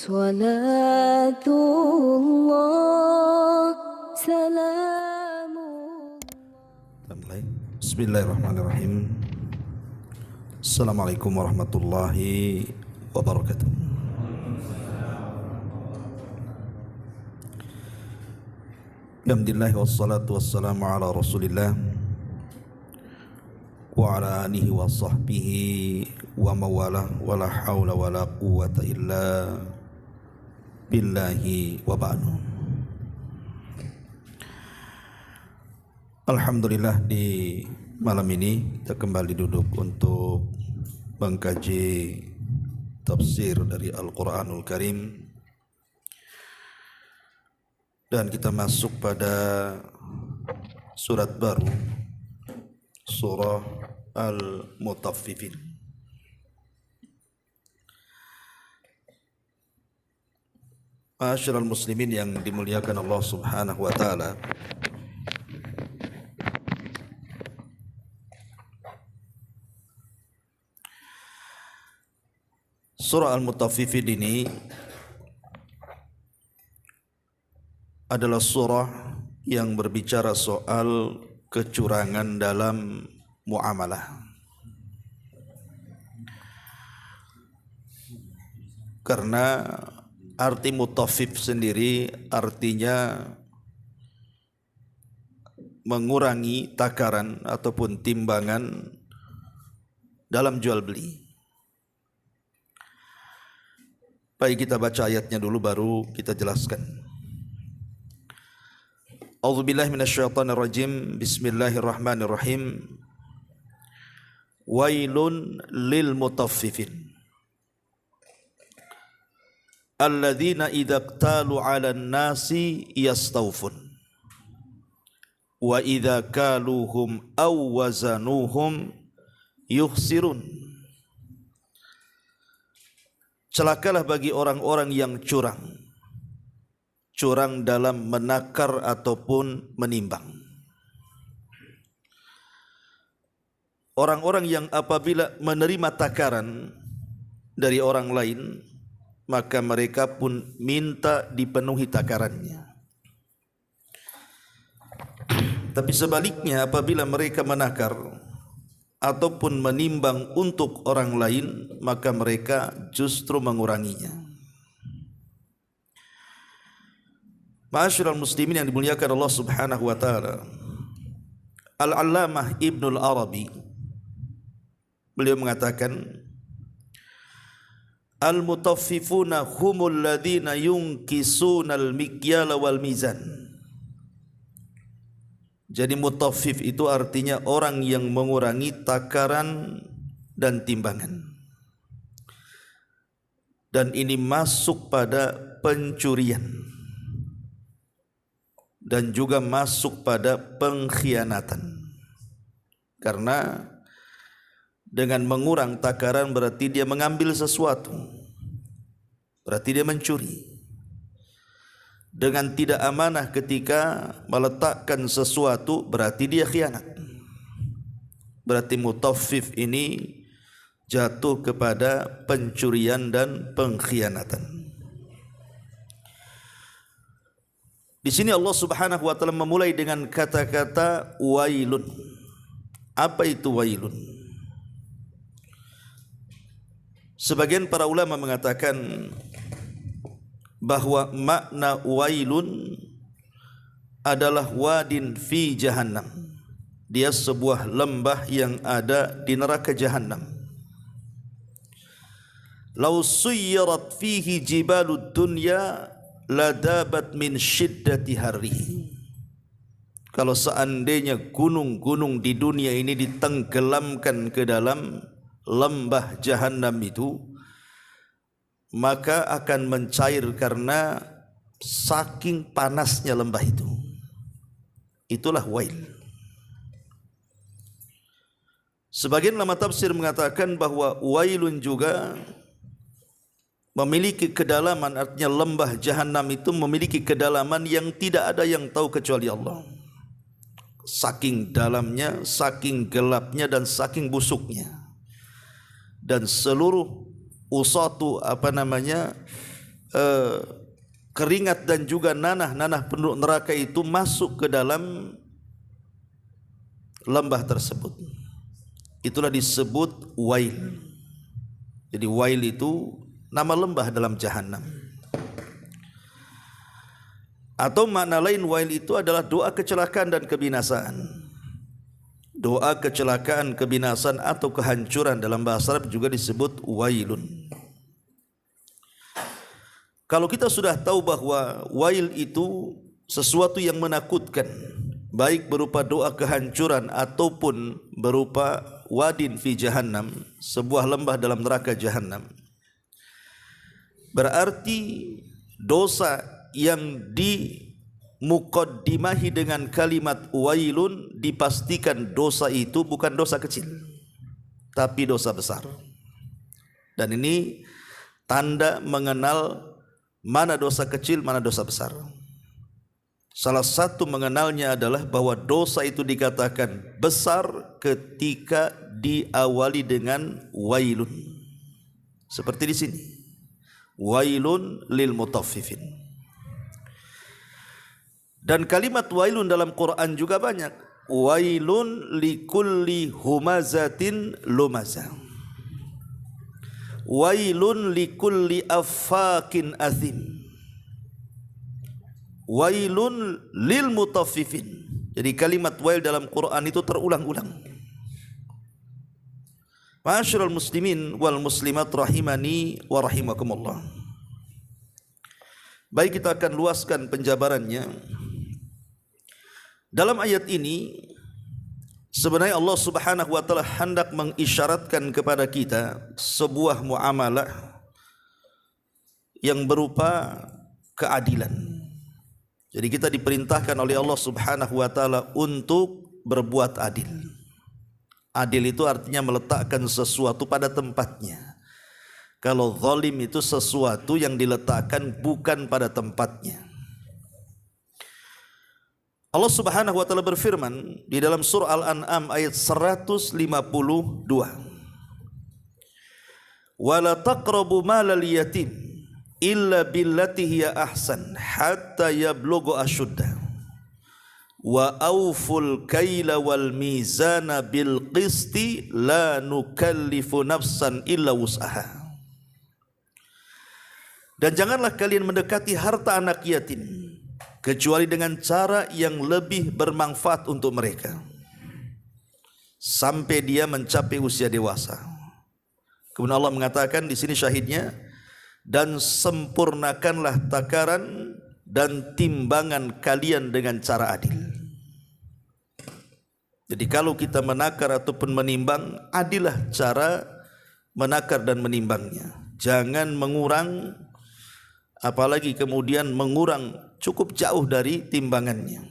Salatullah salamullah. Bismillahirrahmanirrahim. Assalamualaikum warahmatullahi wabarakatuh. Alhamdulillah wassalatu wassalamu ala Rasulillah wa ala alihi wa sahbihi wa mawalah wa la hawla wa la quwwata illa billahi wa ba'du. Alhamdulillah, di malam ini kita kembali duduk untuk mengkaji tafsir dari Al-Quranul Karim, dan kita masuk pada surat baru, surah Al-Mutaffifin. Ma'asyiral muslimin yang dimuliakan Allah Subhanahu wa taala, surah Al-Mutaffifin ini adalah surah yang berbicara soal kecurangan dalam muamalah. Karena arti mutaffif sendiri artinya mengurangi takaran ataupun timbangan dalam jual beli. Baik, kita baca ayatnya dulu baru kita jelaskan. A'udzubillahi minasyaitonirrajim. Bismillahirrahmanirrahim. Wailun lil mutaffifin alladzina idza iktalu 'alan nasi yastawfun wa idza kaluhum aw wazanuhum yukhsirun. Celakalah bagi orang-orang yang curang dalam menakar ataupun menimbang. Orang-orang yang apabila menerima takaran dari orang lain, maka mereka pun minta dipenuhi takarannya. Tapi sebaliknya, apabila mereka menakar ataupun menimbang untuk orang lain, maka mereka justru menguranginya. Ma'asyiral muslimin yang dimuliakan Allah Subhanahu wa taala, Al-Allamah Ibnul Arabi beliau mengatakan, al-mutaffifuna humul ladzina yunkisuna al-mikyala wal mizan. Jadi mutaffif itu artinya orang yang mengurangi takaran dan timbangan. Dan ini masuk pada pencurian dan juga masuk pada pengkhianatan. Karena dengan mengurang takaran berarti dia mengambil sesuatu, berarti dia mencuri. Dengan tidak amanah ketika meletakkan sesuatu berarti dia khianat. Berarti mutaffif ini jatuh kepada pencurian dan pengkhianatan. Di sini Allah Subhanahu wa taala memulai dengan kata-kata wailun. Apa itu wailun? Sebagian para ulama mengatakan bahwa makna wailun adalah wadin fi jahannam. Dia sebuah lembah yang ada di neraka jahannam. Lau suyyarat fihi jibalud dunya ladabat min syiddati harrihi. Kalau seandainya gunung-gunung di dunia ini ditenggelamkan ke dalam lembah jahannam itu, maka akan mencair karena saking panasnya lembah itu. Itulah wail. Sebagian ulama tafsir mengatakan bahwa wailun juga memiliki kedalaman, artinya lembah jahanam itu memiliki kedalaman yang tidak ada yang tahu kecuali Allah. Saking dalamnya, saking gelapnya, dan saking busuknya. Dan seluruh usatu keringat dan juga nanah penduduk neraka itu masuk ke dalam lembah tersebut. Itulah disebut wail. Jadi wail itu nama lembah dalam jahanam. Atau makna lain wail itu adalah doa kecelakaan dan kebinasaan. Doa kecelakaan, kebinasaan atau kehancuran dalam bahasa Arab juga disebut wailun. Kalau kita sudah tahu bahwa wail itu sesuatu yang menakutkan, baik berupa doa kehancuran ataupun berupa wadin fi jahannam, sebuah lembah dalam neraka jahannam, berarti dosa yang dimukaddimahi dengan kalimat wailun dipastikan dosa itu bukan dosa kecil, tapi dosa besar. Dan ini tanda mengenal mana dosa kecil, mana dosa besar. Salah satu mengenalnya adalah bahwa dosa itu dikatakan besar ketika diawali dengan wailun. Seperti di sini. Wailun lil mutaffifin. Dan kalimat wailun dalam Quran juga banyak. Wailun likulli humazatin lumazah. Wailun likulli affakin athim. Wailun lil mutaffifin. Jadi kalimat wail dalam Quran itu terulang-ulang. Ma'asyiral muslimin wal muslimat rahimani wa rahimakumullah. Baik, kita akan luaskan penjabarannya. Dalam ayat ini sebenarnya Allah Subhanahu wa taala hendak mengisyaratkan kepada kita sebuah muamalah yang berupa keadilan. Jadi kita diperintahkan oleh Allah Subhanahu wa taala untuk berbuat adil. Adil itu artinya meletakkan sesuatu pada tempatnya. Kalau zalim itu sesuatu yang diletakkan bukan pada tempatnya. Allah Subhanahu wa taala berfirman di dalam surah Al-An'am ayat 152. Wala taqrabu malal yatim illa billati hiya ahsan hatta yablugha ashuddah wa auful kaila wal mizana bil qisti la nukallifu nafsan illa wus'aha. Dan janganlah kalian mendekati harta anak yatim kecuali dengan cara yang lebih bermanfaat untuk mereka sampai dia mencapai usia dewasa. Kemudian Allah mengatakan di sini syahidnya, dan sempurnakanlah takaran dan timbangan kalian dengan cara adil. Jadi kalau kita menakar ataupun menimbang, adillah cara menakar dan menimbangnya. Jangan mengurang, apalagi kemudian mengurang cukup jauh dari timbangannya.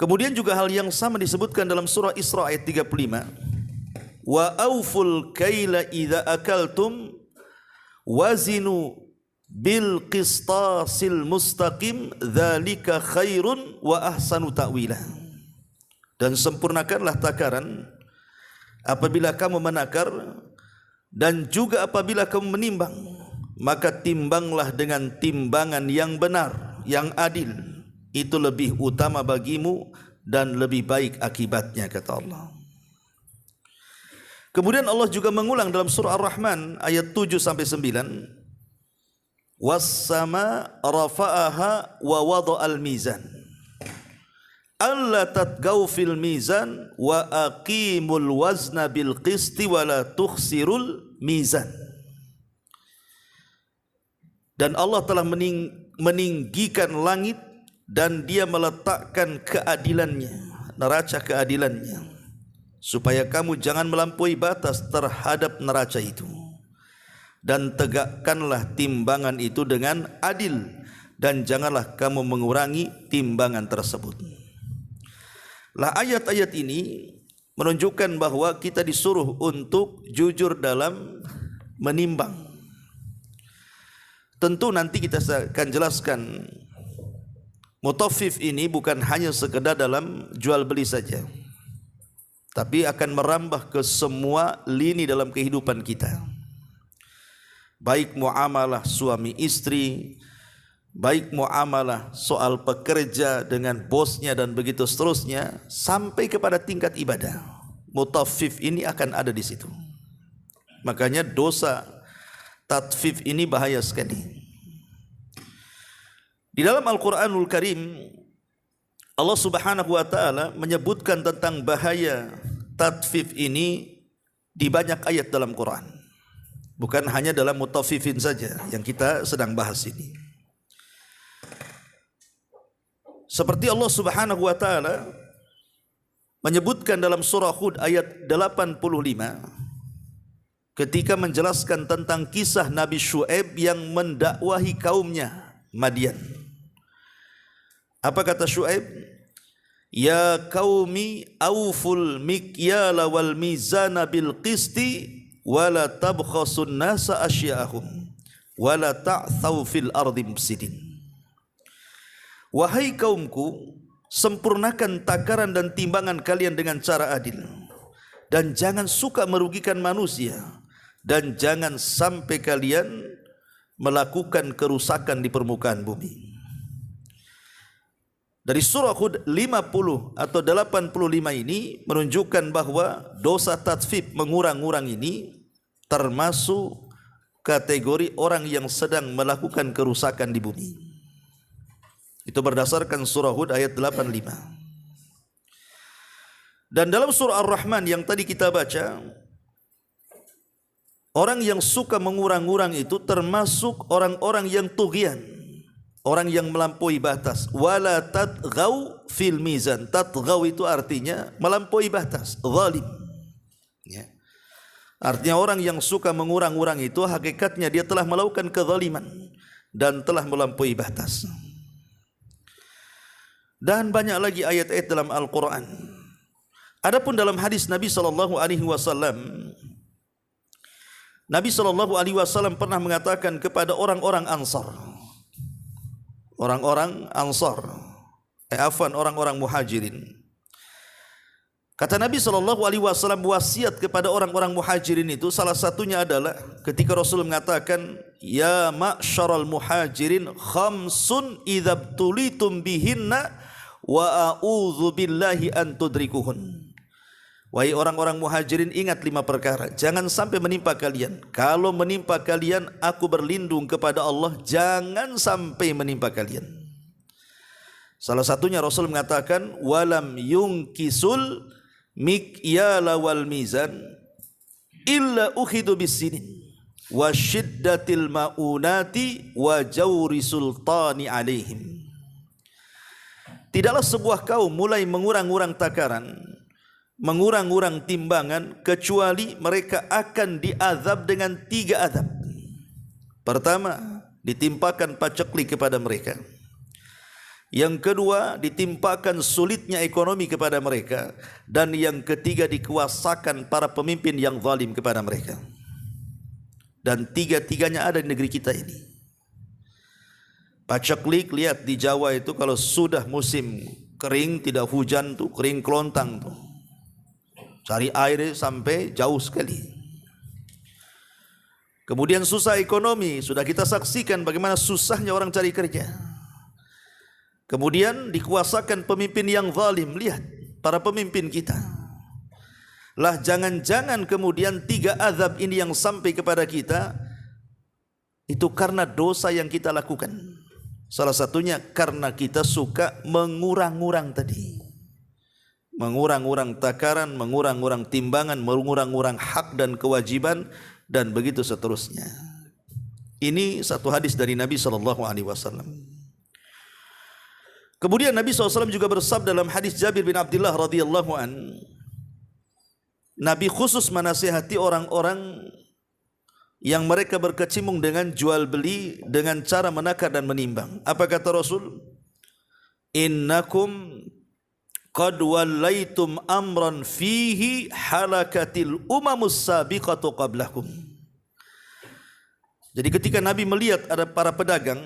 Kemudian juga hal yang sama disebutkan dalam surah Isra ayat 35. Wa auful kaila idza akaltum wazinu bil qistasil mustaqim dzalika khairun wa ahsanu ta'wila. Dan sempurnakanlah takaran apabila kamu menakar, dan juga apabila kamu menimbang, maka timbanglah dengan timbangan yang benar, yang adil. Itu lebih utama bagimu dan lebih baik akibatnya, kata Allah. Kemudian Allah juga mengulang dalam surah Ar-Rahman ayat 7 sampai 9. Was-sama rafa'aha wa wada'al mizan. Alla tatgau fil mizan wa aqimul wazna bil qisti wa la tukhsirul mizan. Dan Allah telah meninggikan langit dan dia meletakkan keadilannya, neraca keadilannya, supaya kamu jangan melampaui batas terhadap neraca itu. Dan tegakkanlah timbangan itu dengan adil, dan janganlah kamu mengurangi timbangan tersebut. Lah, ayat-ayat ini menunjukkan bahwa kita disuruh untuk jujur dalam menimbang. Tentu nanti kita akan jelaskan mutaffif ini bukan hanya sekedar dalam jual beli saja, tapi akan merambah ke semua lini dalam kehidupan kita. baik muamalah suami istri, baik muamalah soal pekerja dengan bosnya dan begitu seterusnya, sampai kepada tingkat ibadah. Mutaffif ini akan ada di situ. Makanya dosa tatfif ini bahaya sekali. Di dalam Al-Quranul Karim, Allah Subhanahu wa ta'ala menyebutkan tentang bahaya tatfif ini di banyak ayat dalam Quran. Bukan hanya dalam mutaffifin saja yang kita sedang bahas ini. Seperti Allah Subhanahu wa ta'ala menyebutkan dalam surah Hud ayat 85 ketika menjelaskan tentang kisah Nabi Syuaib yang mendakwahi kaumnya Madian. Apa kata Syuaib? Ya qaumi awful mikyala wal mizana bil qisti wala tabkhasun nasa asya'ahum wala ta'thaw fil ardi mufsidin. Wahai kaumku, sempurnakan takaran dan timbangan kalian dengan cara adil, dan jangan suka merugikan manusia, dan jangan sampai kalian melakukan kerusakan di permukaan bumi. Dari surah Hud 50 atau 85 ini menunjukkan bahwa dosa tatfif, mengurang-urang ini termasuk kategori orang yang sedang melakukan kerusakan di bumi. Itu berdasarkan surah Hud ayat 85. Dan dalam surah Ar-Rahman yang tadi kita baca, orang yang suka mengurang-urang itu termasuk orang-orang yang tughyan, orang yang melampaui batas. Wala tatghaw fil mizan. Tatghaw itu artinya melampaui batas, zalim. Ya. Artinya orang yang suka mengurang-urang itu hakikatnya dia telah melakukan kezaliman dan telah melampaui batas. Dan banyak lagi ayat-ayat dalam Al-Quran. Adapun dalam hadis Nabi SAW, Nabi SAW pernah mengatakan kepada orang-orang Ansar, orang-orang Muhajirin. Kata Nabi SAW wasiat kepada orang-orang Muhajirin itu, salah satunya adalah ketika Rasul mengatakan, ya ma'syaral muhajirin khamsun idzabtulitum bihinna wa a'udzu billahi an tudrikuhun. Wahai orang-orang Muhajirin, ingat 5 perkara, jangan sampai menimpa kalian. Kalau menimpa kalian, aku berlindung kepada Allah, jangan sampai menimpa kalian. Salah satunya Rasul mengatakan, walam yungkisul mikyala wal mizan illa ukhidu bisinin wa syiddatil maunati wa jawri sultani alaihim. Tidaklah sebuah kaum mulai mengurang-urang takaran, mengurang-urang timbangan, kecuali mereka akan diazab dengan 3 azab. Pertama, ditimpakan paceklik kepada mereka. Yang kedua, ditimpakan sulitnya ekonomi kepada mereka. Dan yang ketiga, dikuasakan para pemimpin yang zalim kepada mereka. Dan 3-tiganya ada di negeri kita ini. Paceklik, lihat di Jawa itu kalau sudah musim kering, tidak hujan tuh, kering kelontang tuh. Cari air sampai jauh sekali. Kemudian susah ekonomi, sudah kita saksikan bagaimana susahnya orang cari kerja. Kemudian dikuasakan pemimpin yang zalim, lihat para pemimpin kita. Lah jangan-jangan kemudian 3 azab ini yang sampai kepada kita itu karena dosa yang kita lakukan. Salah satunya karena kita suka mengurang-urang tadi. Mengurang-urang takaran, mengurang-urang timbangan, mengurang-urang hak dan kewajiban, dan begitu seterusnya. Ini satu hadis dari Nabi SAW. Kemudian Nabi SAW juga bersabda dalam hadis Jabir bin Abdullah radhiyallahu an, Nabi khusus menasihati orang-orang yang mereka berkecimpung dengan jual beli dengan cara menakar dan menimbang. Apa kata Rasul? Innakum qad wallaitum amran fihi halakatil umamus sabiqatu qablakum. Jadi ketika Nabi melihat ada para pedagang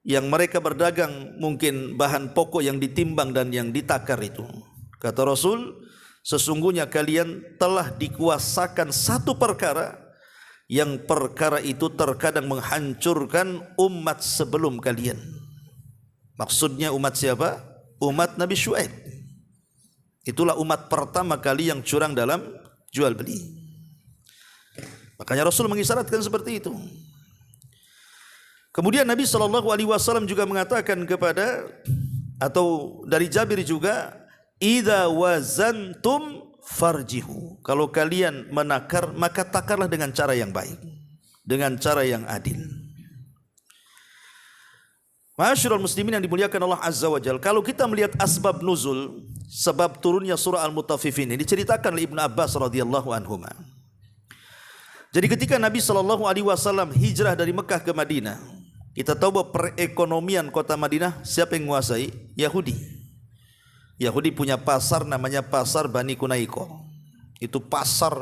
yang mereka berdagang mungkin bahan pokok yang ditimbang dan yang ditakar itu, kata Rasul, sesungguhnya kalian telah dikuasakan satu perkara yang perkara itu terkadang menghancurkan umat sebelum kalian. Maksudnya umat siapa? Umat Nabi Syuaib. Itulah umat pertama kali yang curang dalam jual beli. Makanya Rasul mengisyaratkan seperti itu. Kemudian Nabi SAW juga mengatakan kepada, atau dari Jabir juga, idza wazantum farjihu. Kalau kalian menakar, maka takarlah dengan cara yang baik, dengan cara yang adil. Ma'asyiral muslimin yang dimuliakan Allah Azza wa Jalla, kalau kita melihat asbab nuzul, sebab turunnya surah Al-Mutaffifin ini diceritakan oleh Ibnu Abbas radhiyallahu anhuma. Jadi ketika Nabi SAW hijrah dari Mekah ke Madinah, kita tahu bahwa perekonomian kota Madinah siapa yang menguasai? Yahudi. Yahudi punya pasar namanya pasar Bani Kunaiko. Itu pasar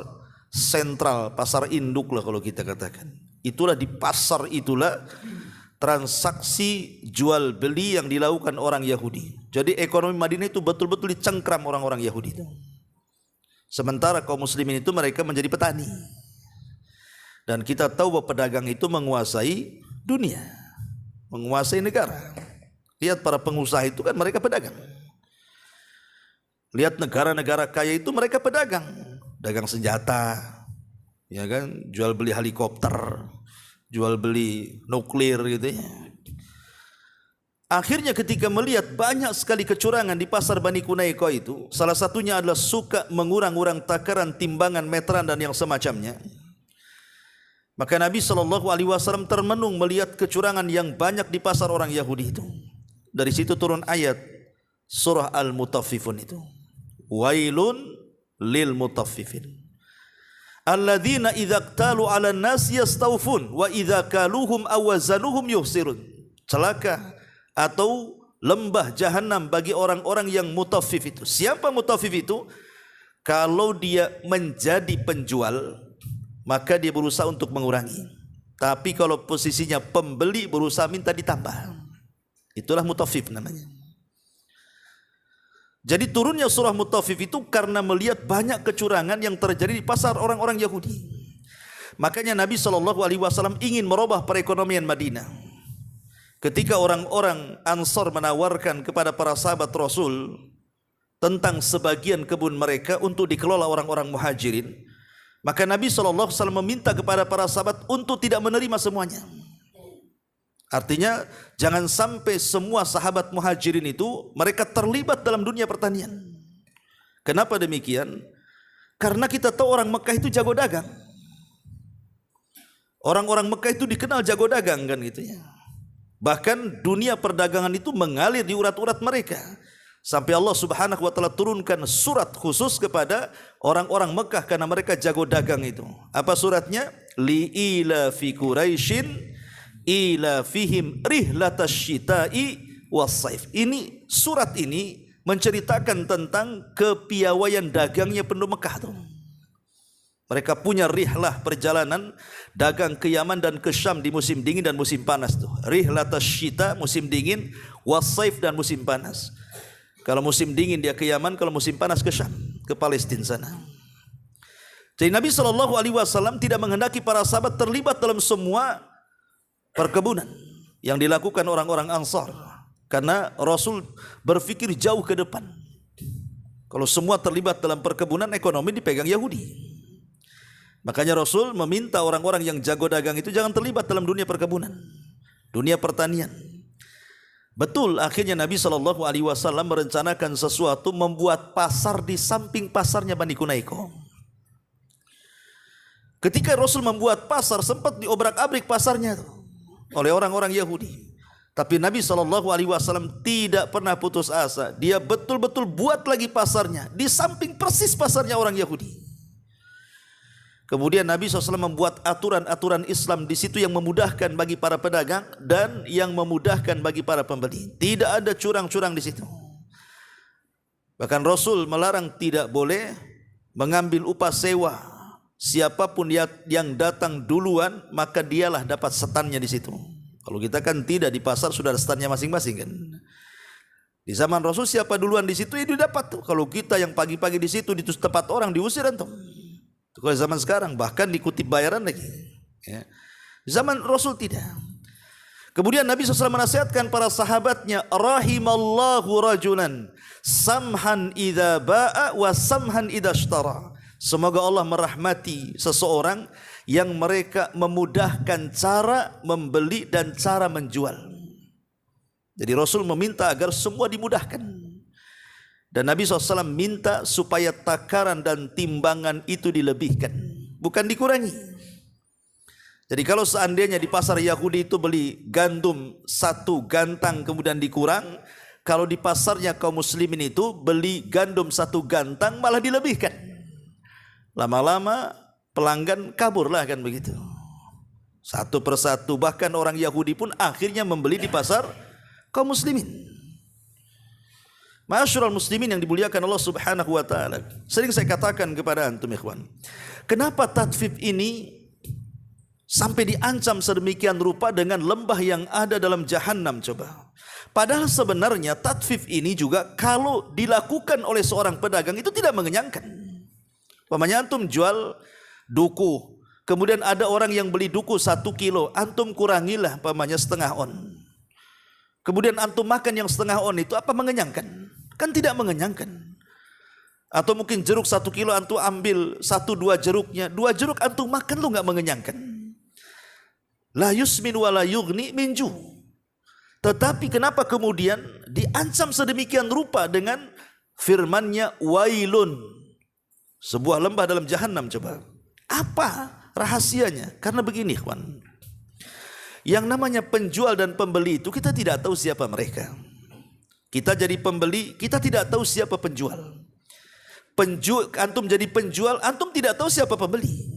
sentral, pasar induk lah kalau kita katakan. Itulah di pasar itulah transaksi jual beli yang dilakukan orang Yahudi. Jadi ekonomi Madinah itu betul-betul dicengkram orang-orang Yahudi itu. Sementara kaum muslimin itu mereka menjadi petani. Dan kita tahu bahwa pedagang itu menguasai dunia, menguasai negara. Lihat para pengusaha itu kan mereka pedagang. Lihat negara-negara kaya itu mereka pedagang, dagang senjata, ya kan, jual beli helikopter, jual beli nuklir gitu ya. Akhirnya ketika melihat banyak sekali kecurangan di pasar Bani Kunaiko itu, salah satunya adalah suka mengurang-urang takaran, timbangan, meteran dan yang semacamnya. Maka Nabi SAW termenung melihat kecurangan yang banyak di pasar orang Yahudi itu. Dari situ turun ayat surah Al-Mutaffifun itu. Wailun lil mutaffifin alladzina idza iktalu 'alan nas yastawfun wa idza kaluhum aw wazanuhum yuhsirun. Celaka atau lembah jahanam bagi orang-orang yang mutaffif itu. Siapa mutaffif itu? Kalau dia menjadi penjual, maka dia berusaha untuk mengurangi. Tapi kalau posisinya pembeli, berusaha minta ditambah. Itulah mutaffif namanya. Jadi turunnya surah Mutaffif itu karena melihat banyak kecurangan yang terjadi di pasar orang-orang Yahudi. Makanya Nabi SAW ingin merubah perekonomian Madinah. Ketika orang-orang Ansar menawarkan kepada para sahabat Rasul tentang sebagian kebun mereka untuk dikelola orang-orang Muhajirin, maka Nabi SAW meminta kepada para sahabat untuk tidak menerima semuanya. Artinya jangan sampai semua sahabat Muhajirin itu mereka terlibat dalam dunia pertanian. Kenapa demikian? Karena kita tahu orang Mekah itu jago dagang. Orang-orang Mekah itu dikenal jago dagang kan gitu ya. Bahkan dunia perdagangan itu mengalir di urat-urat mereka. Sampai Allah Subhanahu wa taala turunkan surat khusus kepada orang-orang Mekah karena mereka jago dagang itu. Apa suratnya? Li ila fi Quraisyin ila fihim rihlatash syita'i was-saif. Ini surat ini menceritakan tentang kepiawaian dagangnya penduduk Mekah tuh. Mereka punya rihlah perjalanan dagang ke Yaman dan ke Syam di musim dingin dan musim panas tuh. Rihlatash syita musim dingin, was-saif dan musim panas. Kalau musim dingin dia ke Yaman, kalau musim panas ke Syam, ke Palestina sana. Jadi Nabi SAW tidak menghendaki para sahabat terlibat dalam semua perkebunan yang dilakukan orang-orang Ansar, karena Rasul berpikir jauh ke depan. Kalau semua terlibat dalam perkebunan, ekonomi dipegang Yahudi. Makanya Rasul meminta orang-orang yang jago dagang itu jangan terlibat dalam dunia perkebunan, dunia pertanian. Betul, akhirnya Nabi SAW merencanakan sesuatu, membuat pasar di samping pasarnya Bani Kunaiko. Ketika Rasul membuat pasar, sempat diobrak-abrik pasarnya tuh oleh orang-orang Yahudi. Tapi Nabi SAW tidak pernah putus asa. Dia betul-betul buat lagi pasarnya di samping persis pasarnya orang Yahudi. Kemudian Nabi SAW membuat aturan-aturan Islam di situ yang memudahkan bagi para pedagang dan yang memudahkan bagi para pembeli. Tidak ada curang-curang di situ. Bahkan Rasul melarang tidak boleh mengambil upah sewa. Siapapun yang datang duluan, maka dialah dapat setannya di situ. Kalau kita kan tidak, di pasar sudah ada setannya masing-masing kan. Di zaman Rasul siapa duluan di situ, ya dia dapat tuh. Kalau kita yang pagi-pagi di situ, di tempat orang diusir antum. Kalau zaman sekarang bahkan dikutip bayaran lagi. Ya. Zaman Rasul tidak. Kemudian Nabi SAW menasihatkan para sahabatnya, rahimallahu rajulan samhan idza ba'a wa samhan idza ishtara. Semoga Allah merahmati seseorang yang mereka memudahkan cara membeli dan cara menjual. Jadi Rasul meminta agar semua dimudahkan. Dan Nabi SAW minta supaya takaran dan timbangan itu dilebihkan, bukan dikurangi. Jadi kalau seandainya di pasar Yahudi itu beli gandum 1 gantang kemudian dikurang, kalau di pasarnya kaum muslimin itu beli gandum 1 gantang malah dilebihkan. Lama-lama pelanggan kaburlah kan begitu. Satu persatu, bahkan orang Yahudi pun akhirnya membeli di pasar kaum muslimin. Ma'asyiral muslimin yang dimuliakan Allah Subhanahu wa taala. Sering saya katakan kepada antum ikhwan, kenapa tatfif ini sampai diancam sedemikian rupa dengan lembah yang ada dalam jahanam coba. Padahal sebenarnya tatfif ini juga kalau dilakukan oleh seorang pedagang itu tidak mengenyangkan. Pamannya antum jual duku, kemudian ada orang yang beli duku 1 kilo, antum kurangilah pamannya setengah on. Kemudian antum makan yang setengah on itu apa mengenyangkan? Kan tidak mengenyangkan. Atau mungkin jeruk 1 kilo antum ambil 1-2 jeruknya, 2 jeruk antum makan lu nggak mengenyangkan. La yusmin wa la yughni min ju'. Tetapi kenapa kemudian diancam sedemikian rupa dengan firman-Nya wailun, sebuah lembah dalam jahanam coba. Apa rahasianya? Karena begini kawan, yang namanya penjual dan pembeli itu kita tidak tahu siapa mereka. Kita jadi pembeli, kita tidak tahu siapa penjual. Antum jadi penjual, antum tidak tahu siapa pembeli.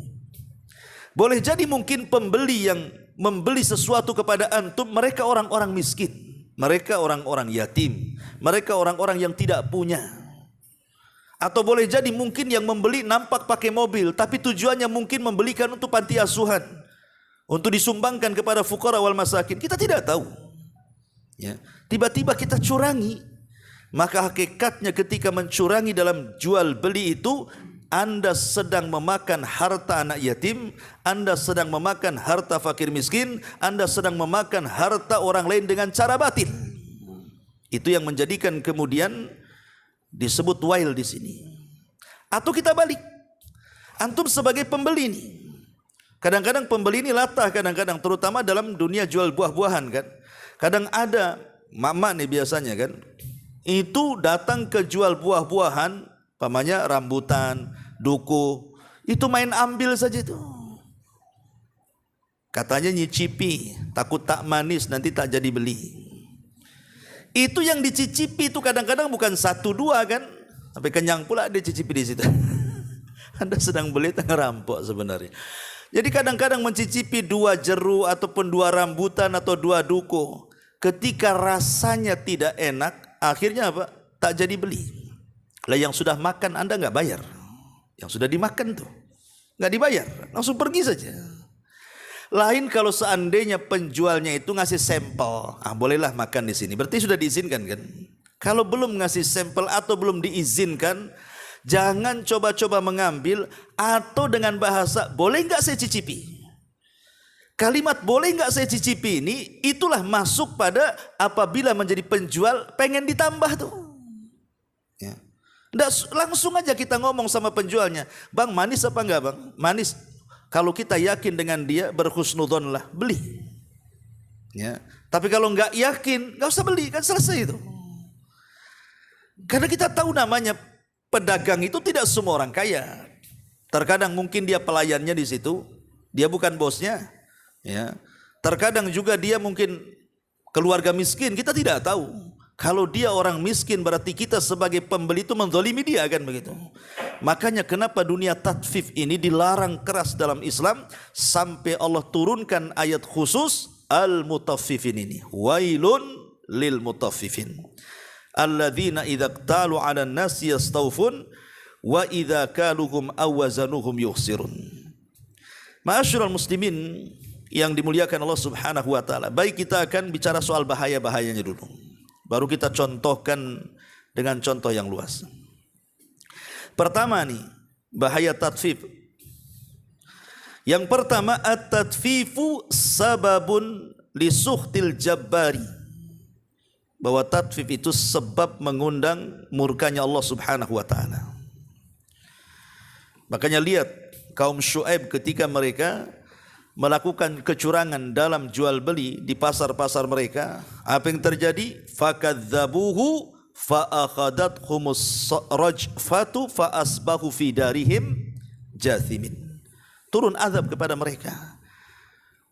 Boleh jadi mungkin pembeli yang membeli sesuatu kepada antum, mereka orang-orang miskin, mereka orang-orang yatim, mereka orang-orang yang tidak punya. Atau boleh jadi mungkin yang membeli nampak pakai mobil, tapi tujuannya mungkin membelikan untuk panti asuhan, untuk disumbangkan kepada fuqara wal masakin. Kita tidak tahu. Ya. Tiba-tiba kita curangi, maka hakikatnya ketika mencurangi dalam jual beli itu, Anda sedang memakan harta anak yatim, Anda sedang memakan harta fakir miskin, Anda sedang memakan harta orang lain dengan cara batil. Itu yang menjadikan kemudian disebut wail di sini. Atau kita balik, antum sebagai pembeli ini, kadang-kadang pembeli ini latah, kadang-kadang terutama dalam dunia jual buah-buahan kan. Kadang ada mak-mak nih biasanya kan, itu datang ke jual buah-buahan, pamannya rambutan, duku, itu main ambil saja itu. Katanya nyicipi, takut tak manis nanti tak jadi beli. Itu yang dicicipi itu kadang-kadang bukan 1-2 kan, sampai kenyang pula dia cicipi di situ. Anda sedang beli tengah rampok sebenarnya. Jadi kadang-kadang mencicipi 2 jeruk ataupun 2 rambutan atau 2 duku, ketika rasanya tidak enak, akhirnya apa? Tak jadi beli. Lah yang sudah makan Anda nggak bayar, yang sudah dimakan tuh nggak dibayar, langsung pergi saja. Lain kalau seandainya penjualnya itu ngasih sampel, bolehlah makan di sini, berarti sudah diizinkan kan. Kalau belum ngasih sampel atau belum diizinkan, jangan coba-coba mengambil. Atau dengan bahasa boleh nggak saya cicipi, kalimat boleh nggak saya cicipi ini itulah masuk pada apabila menjadi penjual pengen ditambah tuh. Ya. Langsung aja kita ngomong sama penjualnya, bang manis apa enggak bang? Manis. Kalau kita yakin dengan dia berhusnudzon lah beli. Ya. Tapi kalau enggak yakin enggak usah beli, kan selesai itu. Karena kita tahu namanya pedagang itu tidak semua orang kaya. Terkadang mungkin dia pelayannya di situ, dia bukan bosnya. Ya. Terkadang juga dia mungkin keluarga miskin, kita tidak tahu. Kalau dia orang miskin berarti kita sebagai pembeli itu menzalimi dia kan begitu. Makanya kenapa dunia tatfif ini dilarang keras dalam Islam sampai Allah turunkan ayat khusus al-mutaffifin ini. Wailun lil mutaffifin. Alladzina idza qtalu 'alan nasi yastawfun wa idza kaluhum aw wazanuhum yukhsirun. Ma'asyiral muslimin yang dimuliakan Allah Subhanahu wa taala. Baik, kita akan bicara soal bahaya-bahayanya dulu. Baru kita contohkan dengan contoh yang luas. Pertama nih, bahaya tatfif. Yang pertama, at-tatfifu sababun lisuhtil jabbari. Bahwa tatfif itu sebab mengundang murkanya Allah Subhanahu wa taala. Makanya lihat kaum Syuaib ketika mereka melakukan kecurangan dalam jual beli di pasar-pasar mereka, apa yang terjadi? Fakadzabuhu fa akhadathhumus rajfatu fa asbahu fi darihim jathimin. Turun azab kepada mereka.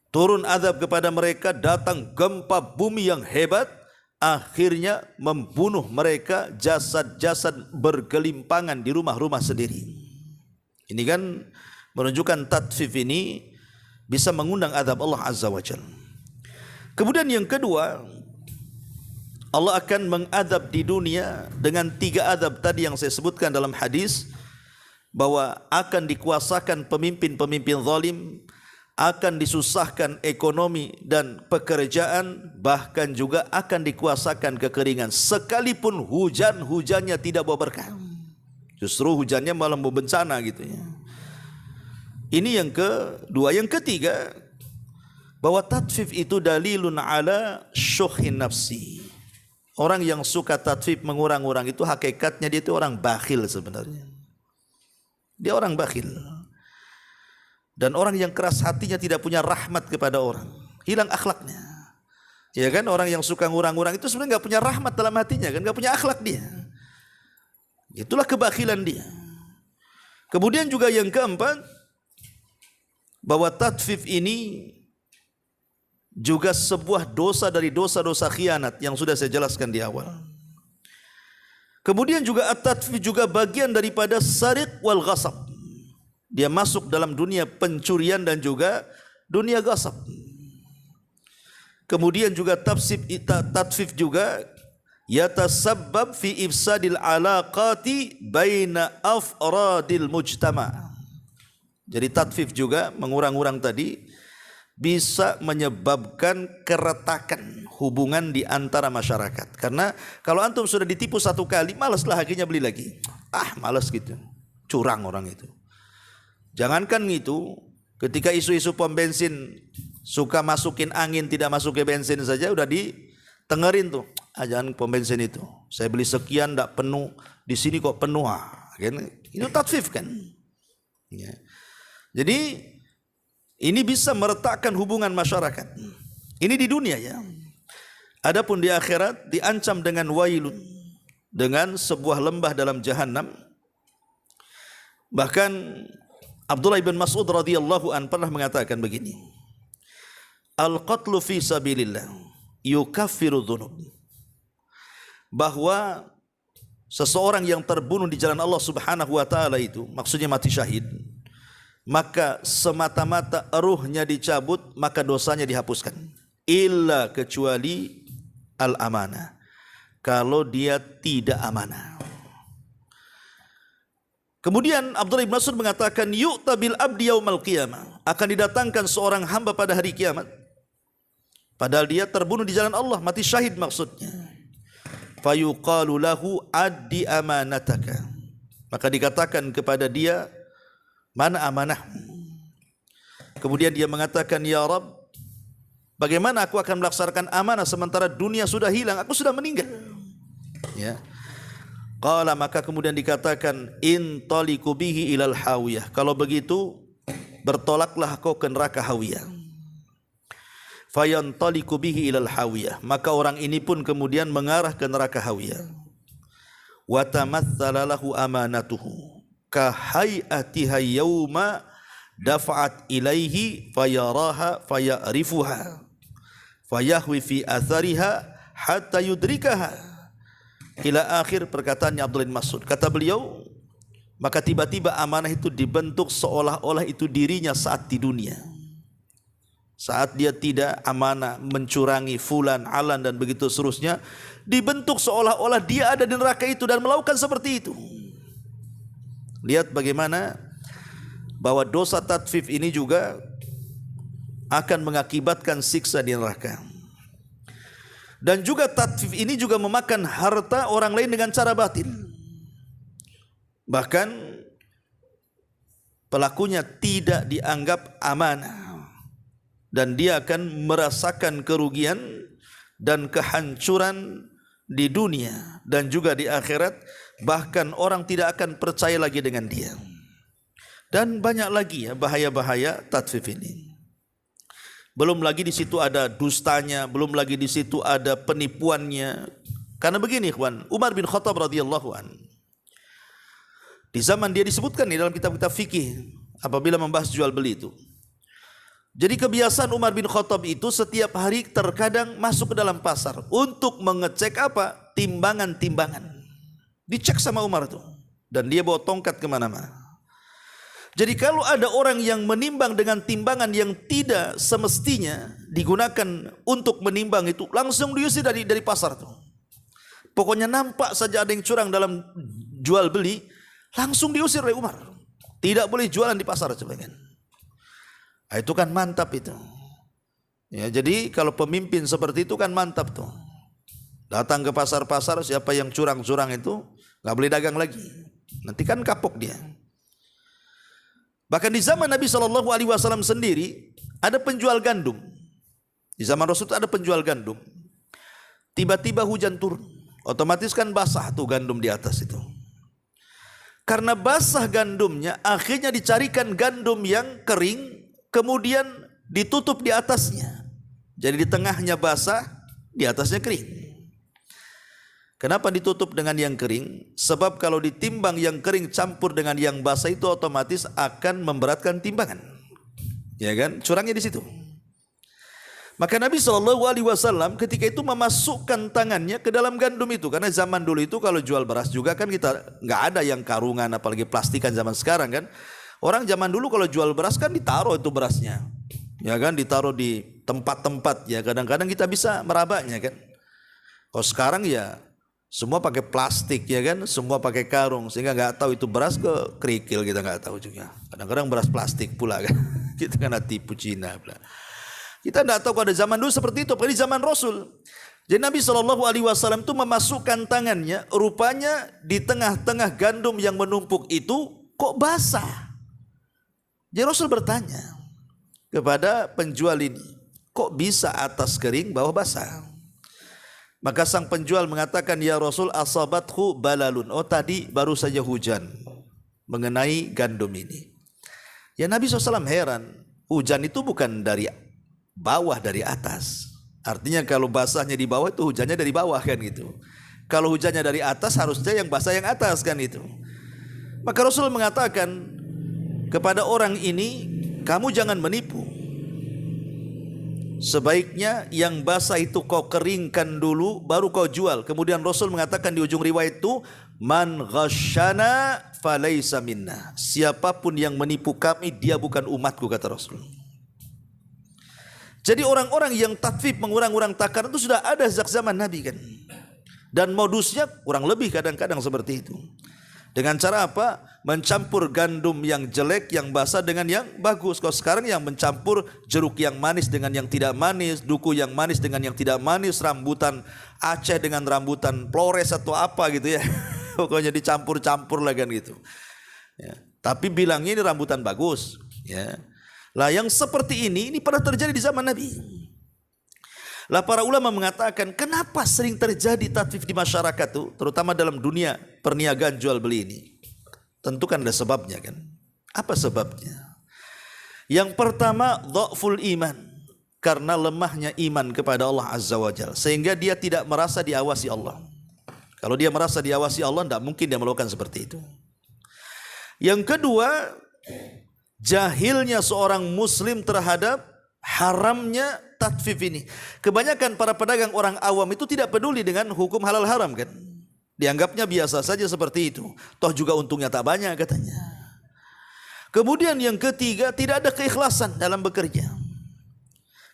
Turun azab kepada mereka, datang gempa bumi yang hebat, akhirnya membunuh mereka, jasad-jasad bergelimpangan di rumah-rumah sendiri. Ini kan menunjukkan tatfif ini bisa mengundang azab Allah Azza wa Jalla. Kemudian yang kedua, Allah akan mengadab di dunia dengan 3 azab tadi yang saya sebutkan dalam hadis, bahwa akan dikuasakan pemimpin-pemimpin zalim, akan disusahkan ekonomi dan pekerjaan, bahkan juga akan dikuasakan kekeringan. Sekalipun hujannya tidak bawa berkah, justru hujannya malah membawa bencana gitu ya. Ini yang kedua. Yang ketiga, bahwa tatfif itu dalilun ala syuhin nafsi. Orang yang suka tatfif, mengurang-urang, itu hakikatnya dia itu orang bakhil sebenarnya. Dia orang bakhil. Dan orang yang keras hatinya, tidak punya rahmat kepada orang, hilang akhlaknya. Ya kan, orang yang suka ngurang-ngurang itu sebenarnya enggak punya rahmat dalam hatinya kan, enggak punya akhlak dia. Itulah kebakhilan dia. Kemudian juga yang keempat, bahwa tatfif ini juga sebuah dosa dari dosa-dosa khianat yang sudah saya jelaskan di awal. Kemudian juga at-tatfif juga bagian daripada sariq wal ghasab. Dia masuk dalam dunia pencurian dan juga dunia ghasab. Kemudian juga tatfif juga yatasabbab fi ifsadil alaqati baina afradil mujtama'. Jadi tatfif juga, mengurang-urang tadi, bisa menyebabkan keretakan hubungan di antara masyarakat. Karena kalau antum sudah ditipu satu kali, malaslah akhirnya beli lagi. Malas gitu. Curang orang itu. Jangankan itu, ketika isu-isu pom bensin suka masukin angin, tidak masuk ke bensin saja, udah ditengerin tuh. Jangan pom bensin itu. Saya beli sekian tidak penuh, di sini kok penuh. Itu tatfif kan. Ya. Jadi ini bisa meretakkan hubungan masyarakat. Ini di dunia ya. Adapun di akhirat diancam dengan wailun, dengan sebuah lembah dalam jahanam. Bahkan Abdullah bin Mas'ud radhiyallahu an pernah mengatakan begini, al-qatlu fi sabilillah yukaffiru dzunub. Bahwa seseorang yang terbunuh di jalan Allah Subhanahu wa taala itu, maksudnya mati syahid, maka semata-mata ruhnya dicabut, maka dosanya dihapuskan. Illa, kecuali al-amanah, kalau dia tidak amanah. Kemudian Abdullah bin Mas'ud mengatakan, yu'ta bil abdi yaumal qiyamah, akan didatangkan seorang hamba pada hari kiamat, padahal dia terbunuh di jalan Allah, mati syahid maksudnya. Fayuqalu lahu addi amanataka, maka dikatakan kepada dia, mana amanah? Kemudian dia mengatakan, ya Rabb, bagaimana aku akan melaksanakan amanah sementara dunia sudah hilang, aku sudah meninggal. Ya. Qala, maka kemudian dikatakan, intaliqu bihi ilal hawiyah, kalau begitu bertolaklah kau ke neraka hawiyah. Fayantaliqu bihi ilal hawiyah, maka orang ini pun kemudian mengarah ke neraka hawiyah. Wa tamatsala lahu amanatuhu kahayatiha yauma dafa'at ilaihi fayaraha fayarifuha fayahwi fi athariha hatta yudrikaha, ila akhir perkataannya Abdullah bin Mas'ud. Kata beliau, maka tiba-tiba amanah itu dibentuk seolah-olah itu dirinya saat di dunia. Saat dia tidak amanah, mencurangi fulan, alan dan begitu seterusnya, dibentuk seolah-olah dia ada di neraka itu dan melakukan seperti itu. Lihat bagaimana bahwa dosa tatfif ini juga akan mengakibatkan siksa di neraka. Dan juga tatfif ini juga memakan harta orang lain dengan cara batil. Bahkan pelakunya tidak dianggap amanah, dan dia akan merasakan kerugian dan kehancuran di dunia dan juga di akhirat. Bahkan orang tidak akan percaya lagi dengan dia. Dan banyak lagi ya bahaya-bahaya tatfif ini. Belum lagi di situ ada dustanya, belum lagi di situ ada penipuannya. Karena begini, ikhwan, Umar bin Khattab radhiyallahu an, di zaman dia disebutkan di dalam kitab-kitab fikih apabila membahas jual beli itu. Jadi kebiasaan Umar bin Khattab itu setiap hari terkadang masuk ke dalam pasar untuk mengecek apa? Timbangan-timbangan. Dicek sama Umar tuh, dan dia bawa tongkat kemana-mana. Jadi kalau ada orang yang menimbang dengan timbangan yang tidak semestinya digunakan untuk menimbang itu, langsung diusir dari pasar tuh. Pokoknya nampak saja ada yang curang dalam jual beli, langsung diusir oleh Umar. Tidak boleh jualan di pasar sebagian. Nah, itu kan mantap itu. Ya, jadi kalau pemimpin seperti itu kan mantap tuh. Datang ke pasar-pasar, siapa yang curang-curang itu nggak boleh dagang lagi. Nanti kan kapok dia. Bahkan di zaman Nabi SAW sendiri ada penjual gandum. Di zaman Rasul itu ada penjual gandum. Tiba-tiba hujan turun, otomatis kan basah tuh gandum di atas itu. Karena basah gandumnya, akhirnya dicarikan gandum yang kering, kemudian ditutup di atasnya. Jadi di tengahnya basah, di atasnya kering. Kenapa ditutup dengan yang kering? Sebab kalau ditimbang yang kering campur dengan yang basah itu otomatis akan memberatkan timbangan. Ya kan? Curangnya di situ. Maka Nabi SAW ketika itu memasukkan tangannya ke dalam gandum itu. Karena zaman dulu itu kalau jual beras juga kan kita nggak ada yang karungan, apalagi plastikan zaman sekarang kan. Orang zaman dulu kalau jual beras kan ditaruh itu berasnya. Ya kan? Ditaruh di tempat-tempat ya. Kadang-kadang kita bisa merabanya kan. Kalau sekarang ya semua pakai plastik ya kan, semua pakai karung, sehingga nggak tahu itu beras ke kerikil, kita nggak tahu juga. Kadang-kadang beras plastik pula kan, kita kena tipu Cina pula. Kita nggak tahu pada zaman dulu seperti itu, pada zaman Rasul. Jadi Nabi SAW itu memasukkan tangannya, rupanya di tengah-tengah gandum yang menumpuk itu kok basah. Jadi Rasul bertanya kepada penjual ini, kok bisa atas kering bawah basah? Maka sang penjual mengatakan, ya Rasul, asabathu balalun. Oh tadi baru saja hujan mengenai gandum ini. Ya Nabi SAW heran, hujan itu bukan dari bawah, dari atas. Artinya kalau basahnya di bawah itu hujannya dari bawah kan gitu. Kalau hujannya dari atas harusnya yang basah yang atas kan itu. Maka Rasul mengatakan kepada orang ini, kamu jangan menipu. Sebaiknya yang basah itu kau keringkan dulu baru kau jual. Kemudian Rasul mengatakan di ujung riwayat itu, man ghasyana falaysa minna. Siapapun yang menipu kami, dia bukan umatku, kata Rasul. Jadi orang-orang yang tatfif, mengurang-urang takaran itu sudah ada sejak zaman Nabi kan. Dan modusnya kurang lebih kadang-kadang seperti itu. Dengan cara apa? Mencampur gandum yang jelek, yang basah dengan yang bagus. Kalau sekarang yang mencampur jeruk yang manis dengan yang tidak manis, duku yang manis dengan yang tidak manis, rambutan Aceh dengan rambutan Flores atau apa gitu ya. Pokoknya dicampur-campur lah kan gitu. Ya. Tapi bilangnya ini rambutan bagus. Ya. Lah yang seperti ini pernah terjadi di zaman Nabi. Lah para ulama mengatakan kenapa sering terjadi tatfif di masyarakat itu, terutama dalam dunia perniagaan jual beli ini. Tentu kan ada sebabnya kan. Apa sebabnya? Yang pertama, dha'ful iman. Karena lemahnya iman kepada Allah Azza wa Jalla, sehingga dia tidak merasa diawasi Allah. Kalau dia merasa diawasi Allah, tidak mungkin dia melakukan seperti itu. Yang kedua, jahilnya seorang muslim terhadap haramnya tatfif ini. Kebanyakan para pedagang orang awam itu tidak peduli dengan hukum halal haram kan. Dianggapnya biasa saja seperti itu. Toh juga untungnya tak banyak katanya. Kemudian yang ketiga, tidak ada keikhlasan dalam bekerja.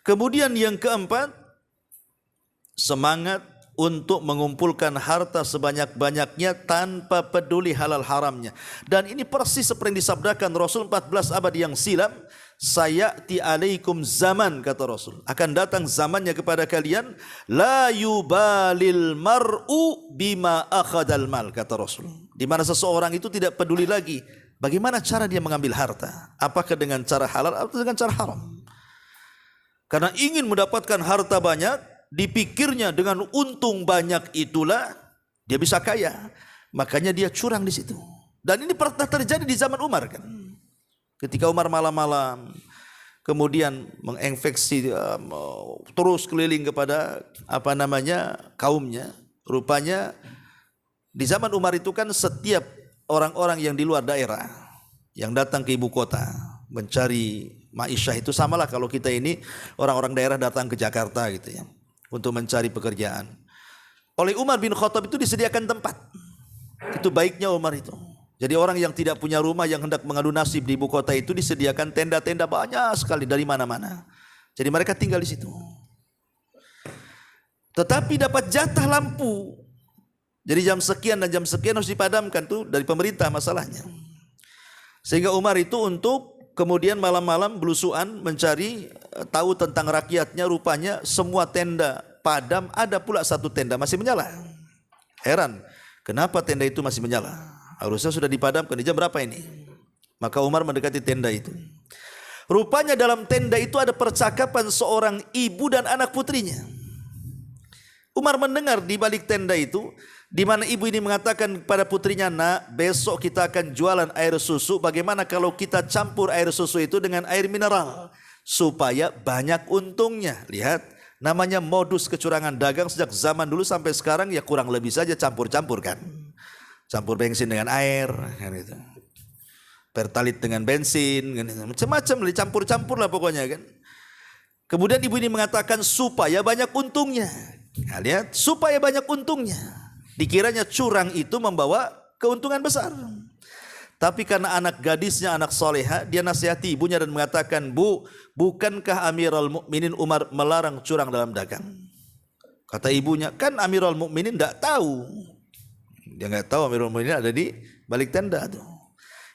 Kemudian yang keempat, semangat untuk mengumpulkan harta sebanyak-banyaknya tanpa peduli halal haramnya. Dan ini persis seperti yang disabdakan Rasul 14 abad yang silam, sayati alaikum zaman, kata Rasul, akan datang zamannya kepada kalian, la yubalil mar'u bima akhadal mal, kata Rasul, di mana seseorang itu tidak peduli lagi Bagaimana cara dia mengambil harta? Apakah dengan cara halal atau dengan cara haram? Karena ingin mendapatkan harta banyak, dipikirnya dengan untung banyak itulah dia bisa kaya. Makanya dia curang di situ. Dan ini pernah terjadi di zaman Umar kan. Ketika Umar malam-malam kemudian menginfeksi terus keliling kepada kaumnya. Rupanya di zaman Umar itu kan setiap orang-orang yang di luar daerah yang datang ke ibu kota mencari ma'isyah itu samalah kalau kita ini orang-orang daerah datang ke Jakarta gitu ya untuk mencari pekerjaan. Oleh Umar bin Khattab itu disediakan tempat. Itu baiknya Umar itu. Jadi orang yang tidak punya rumah yang hendak mengadu nasib di ibu kota itu disediakan tenda-tenda banyak sekali dari mana-mana. Jadi mereka tinggal di situ. Tetapi dapat jatah lampu. Jadi jam sekian dan jam sekian harus dipadamkan tuh dari pemerintah masalahnya. Sehingga Umar itu untuk kemudian malam-malam belusuan mencari tahu tentang rakyatnya, rupanya semua tenda padam, ada pula satu tenda masih menyala. Heran, kenapa tenda itu masih menyala? Harusnya sudah dipadamkan. Di jam berapa ini? Maka Umar mendekati tenda itu. Rupanya dalam tenda itu ada percakapan seorang ibu dan anak putrinya. Umar mendengar di balik tenda itu, di mana ibu ini mengatakan kepada putrinya, "Nak, besok kita akan jualan air susu. Bagaimana kalau kita campur air susu itu dengan air mineral supaya banyak untungnya?" Lihat, namanya modus kecurangan dagang sejak zaman dulu sampai sekarang ya kurang lebih saja campur-campur kan. Campur bensin dengan air kan itu. Pertalit dengan bensin kan itu. Macam-macam dicampur-campur lah pokoknya kan. Kemudian ibu ini mengatakan supaya banyak untungnya. Nah, lihat, supaya banyak untungnya. Dikiranya curang itu membawa keuntungan besar. Tapi karena anak gadisnya anak soleha, dia nasihati ibunya dan mengatakan, "Bu, bukankah Amirul Mukminin Umar melarang curang dalam dagang?" Kata ibunya, "Kan Amirul Mukminin tidak tahu." Dia nggak tahu Amirul Mukminin ada di balik tenda tuh.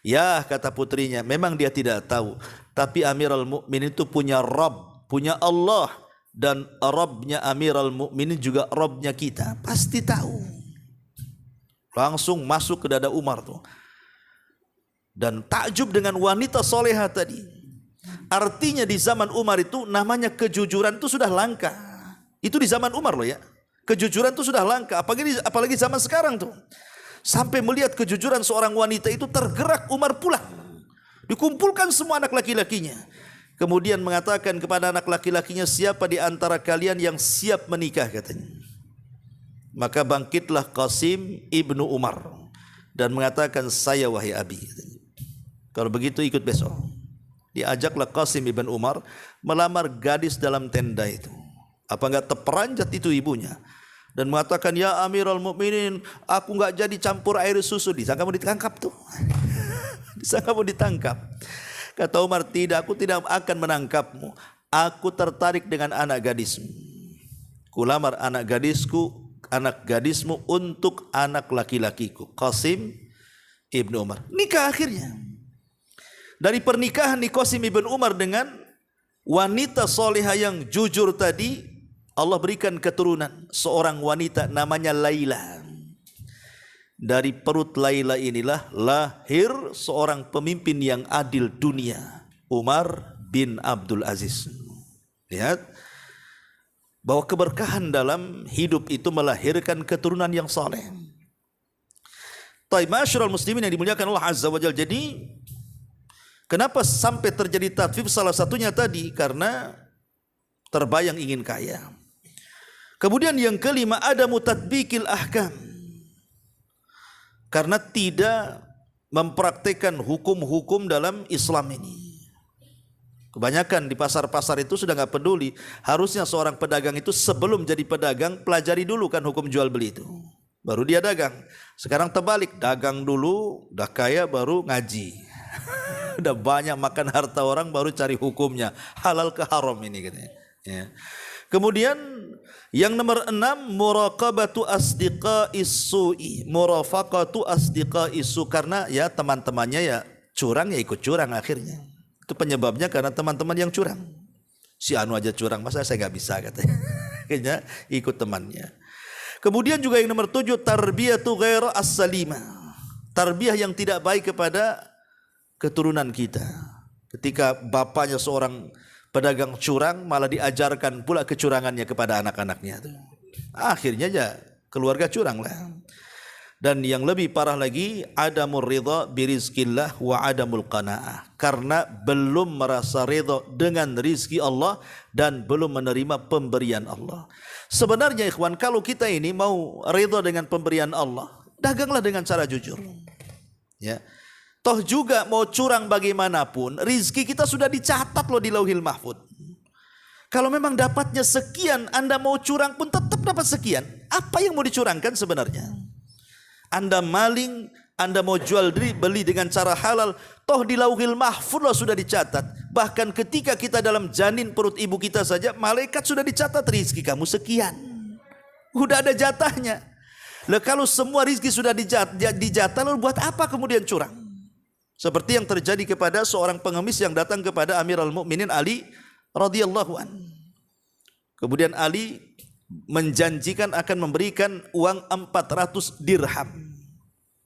Ya, kata putrinya, memang dia tidak tahu, tapi Amirul Mukminin itu punya Rabb, punya Allah, dan Rabbnya Amirul Mukminin juga Rabbnya kita, pasti tahu. Langsung masuk ke dada Umar tuh. Dan takjub dengan wanita soleha tadi. Artinya di zaman Umar itu namanya kejujuran itu sudah langka. Itu di zaman Umar loh ya. Kejujuran itu sudah langka, apalagi zaman sekarang tuh. Sampai melihat kejujuran seorang wanita itu tergerak Umar pulang. Dikumpulkan semua anak laki-lakinya. Kemudian mengatakan kepada anak laki-lakinya, "Siapa di antara kalian yang siap menikah?" katanya. Maka bangkitlah Qasim ibnu Umar dan mengatakan, "Saya wahai abi." Kalau begitu ikut besok. Diajaklah Qasim ibn Umar melamar gadis dalam tenda itu. Apa enggak terperanjat itu ibunya dan mengatakan, "Ya Amirul Mukminin, aku enggak jadi campur air susu." Disangka mau ditangkap tuh. Disangka mau ditangkap. Kata Umar, "Tidak, aku tidak akan menangkapmu. Aku tertarik dengan anak gadismu. Kulamar anak gadismu untuk anak laki-lakiku." Qasim ibnu Umar. Nikah akhirnya. Dari pernikahan Qasim ibnu Umar dengan wanita solehah yang jujur tadi, Allah berikan keturunan seorang wanita namanya Laila. Dari perut Laila inilah lahir seorang pemimpin yang adil dunia, Umar bin Abdul Aziz. Lihat bahwa keberkahan dalam hidup itu melahirkan keturunan yang saleh. Taib masyarul muslimin yang dimuliakan Allah Azza wa Jalla. Jadi kenapa sampai terjadi tatfif? Salah satunya tadi karena terbayang ingin kaya. Kemudian yang kelima, ada mutatbikil ahkam. Karena tidak mempraktikkan hukum-hukum dalam Islam ini. Kebanyakan di pasar-pasar itu sudah nggak peduli. Harusnya seorang pedagang itu sebelum jadi pedagang pelajari dulu kan hukum jual beli itu. Baru dia dagang. Sekarang terbalik, dagang dulu, udah kaya baru ngaji. Udah banyak makan harta orang baru cari hukumnya. Halal ke haram ini katanya. Ya. Kemudian yang nomor 6, muraqabatu asdiqa'is su'i, murafaqatu asdiqa'is su, karena ya teman-temannya ya curang ya ikut curang akhirnya. Itu penyebabnya karena teman-teman yang curang. Si anu aja curang, masa saya nggak bisa katanya. Akhirnya ikut temannya. Kemudian juga yang nomor 7, tarbiyatu ghaira as-salimah. Tarbiyah yang tidak baik kepada keturunan kita. Ketika bapaknya seorang pedagang curang, malah diajarkan pula kecurangannya kepada anak-anaknya. Akhirnya ya keluarga curang lah. Dan yang lebih parah lagi, adamur ridha birizkillah wa adamul qanaah. Karena belum merasa ridha dengan rizki Allah dan belum menerima pemberian Allah. Sebenarnya ikhwan, kalau kita ini mau ridha dengan pemberian Allah, daganglah dengan cara jujur. Ya. Toh juga mau curang bagaimanapun, rizki kita sudah dicatat loh di Lauhil Mahfud. Kalau memang dapatnya sekian, Anda mau curang pun tetap dapat sekian. Apa yang mau dicurangkan sebenarnya? Anda maling, Anda mau jual beli dengan cara halal, toh di Lauhil Mahfuz lah sudah dicatat. Bahkan ketika kita dalam janin perut ibu kita saja, malaikat sudah dicatat rizki kamu sekian. Udah ada jatahnya. Lah kalau semua rizki sudah dijatah, lalu buat apa kemudian curang? Seperti yang terjadi kepada seorang pengemis yang datang kepada Amirul Mukminin Ali radhiyallahu an. Kemudian Ali menjanjikan akan memberikan uang 400 dirham.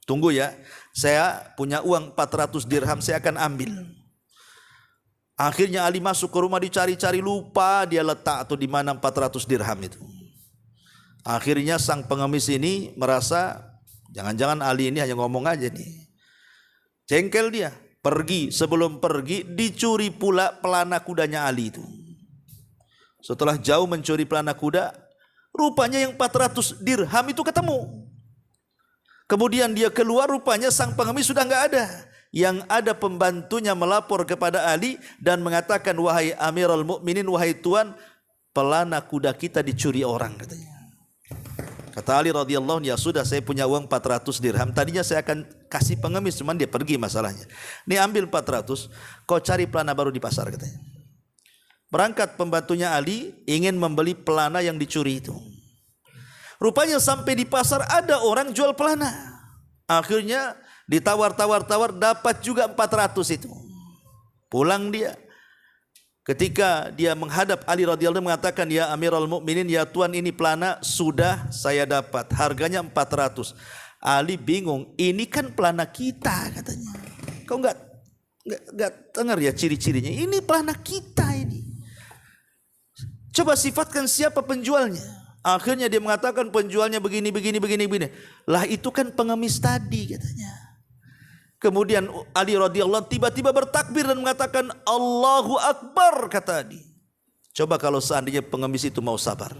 Tunggu ya, saya punya uang 400 dirham, saya akan ambil. Akhirnya Ali masuk ke rumah, dicari-cari, lupa dia letak atau di mana 400 dirham itu. Akhirnya sang pengemis ini merasa jangan-jangan Ali ini hanya ngomong aja nih. Jengkel dia, pergi, sebelum pergi dicuri pula pelana kudanya Ali itu. Setelah jauh mencuri pelana kuda, rupanya yang 400 dirham itu ketemu. Kemudian dia keluar, rupanya sang pengemis sudah enggak ada. Yang ada pembantunya melapor kepada Ali dan mengatakan, wahai Amirul Mukminin, wahai Tuan, pelana kuda kita dicuri orang, katanya. Kata Ali radhiyallahu anhu, ya sudah, saya punya uang 400 dirham. Tadinya saya akan kasih pengemis, cuman dia pergi masalahnya. Nih ambil 400, kau cari pelana baru di pasar, katanya. Berangkat pembantunya Ali ingin membeli pelana yang dicuri itu. Rupanya sampai di pasar ada orang jual pelana. Akhirnya ditawar-tawar dapat juga 400 itu. Pulang dia. Ketika dia menghadap Ali radhiyallahu anhu mengatakan, ya Amirul Mukminin, ya Tuan, ini pelana sudah saya dapat, harganya 400. Ali bingung, ini kan pelana kita, katanya. Kau enggak dengar ya ciri-cirinya? Ini pelana kita ini. Coba sifatkan siapa penjualnya. Akhirnya dia mengatakan penjualnya begini. Lah itu kan pengemis tadi, katanya. Kemudian Ali radhiyallahu tiba-tiba bertakbir dan mengatakan Allahu Akbar, kata Ali. Coba kalau seandainya pengemis itu mau sabar,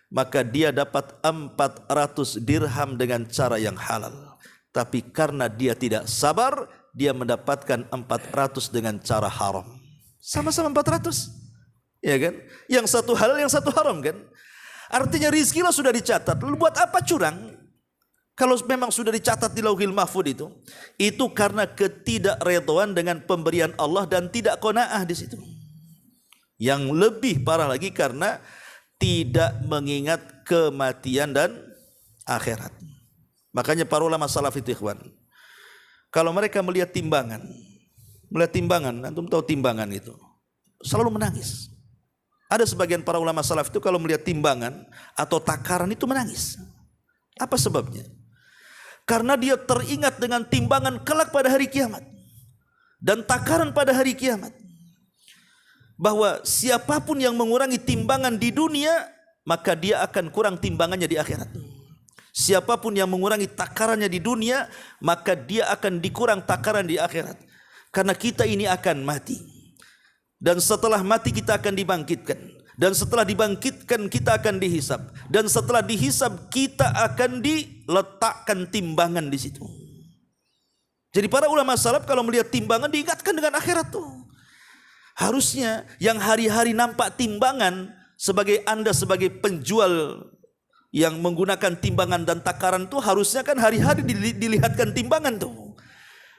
maka dia dapat 400 dirham dengan cara yang halal. Tapi karena dia tidak sabar, dia mendapatkan 400 dengan cara haram. Sama-sama 400. Ya kan? Yang satu halal, yang satu haram kan? Artinya rizki lah sudah dicatat. Lalu buat apa curang? Kalau memang sudah dicatat di Lauhil Mahfuz itu karena ketidakredhaan dengan pemberian Allah dan tidak qanaah di situ. Yang lebih parah lagi karena tidak mengingat kematian dan akhirat. Makanya para ulama salaf itu, ikhwan, kalau mereka melihat timbangan, antum tahu timbangan itu, selalu menangis. Ada sebagian para ulama salaf itu kalau melihat timbangan atau takaran itu menangis. Apa sebabnya? Karena dia teringat dengan timbangan kelak pada hari kiamat dan takaran pada hari kiamat, bahwa siapapun yang mengurangi timbangan di dunia, maka dia akan kurang timbangannya di akhirat. Siapapun yang mengurangi takarannya di dunia, maka dia akan dikurang takaran di akhirat. Karena kita ini akan mati, dan setelah mati kita akan dibangkitkan. Dan setelah dibangkitkan kita akan dihisab, dan setelah dihisab kita akan diletakkan timbangan di situ. Jadi para ulama salaf kalau melihat timbangan diingatkan dengan akhirat tuh. Harusnya yang hari-hari nampak timbangan, sebagai Anda sebagai penjual yang menggunakan timbangan dan takaran tuh, harusnya kan hari-hari dilihatkan timbangan tuh.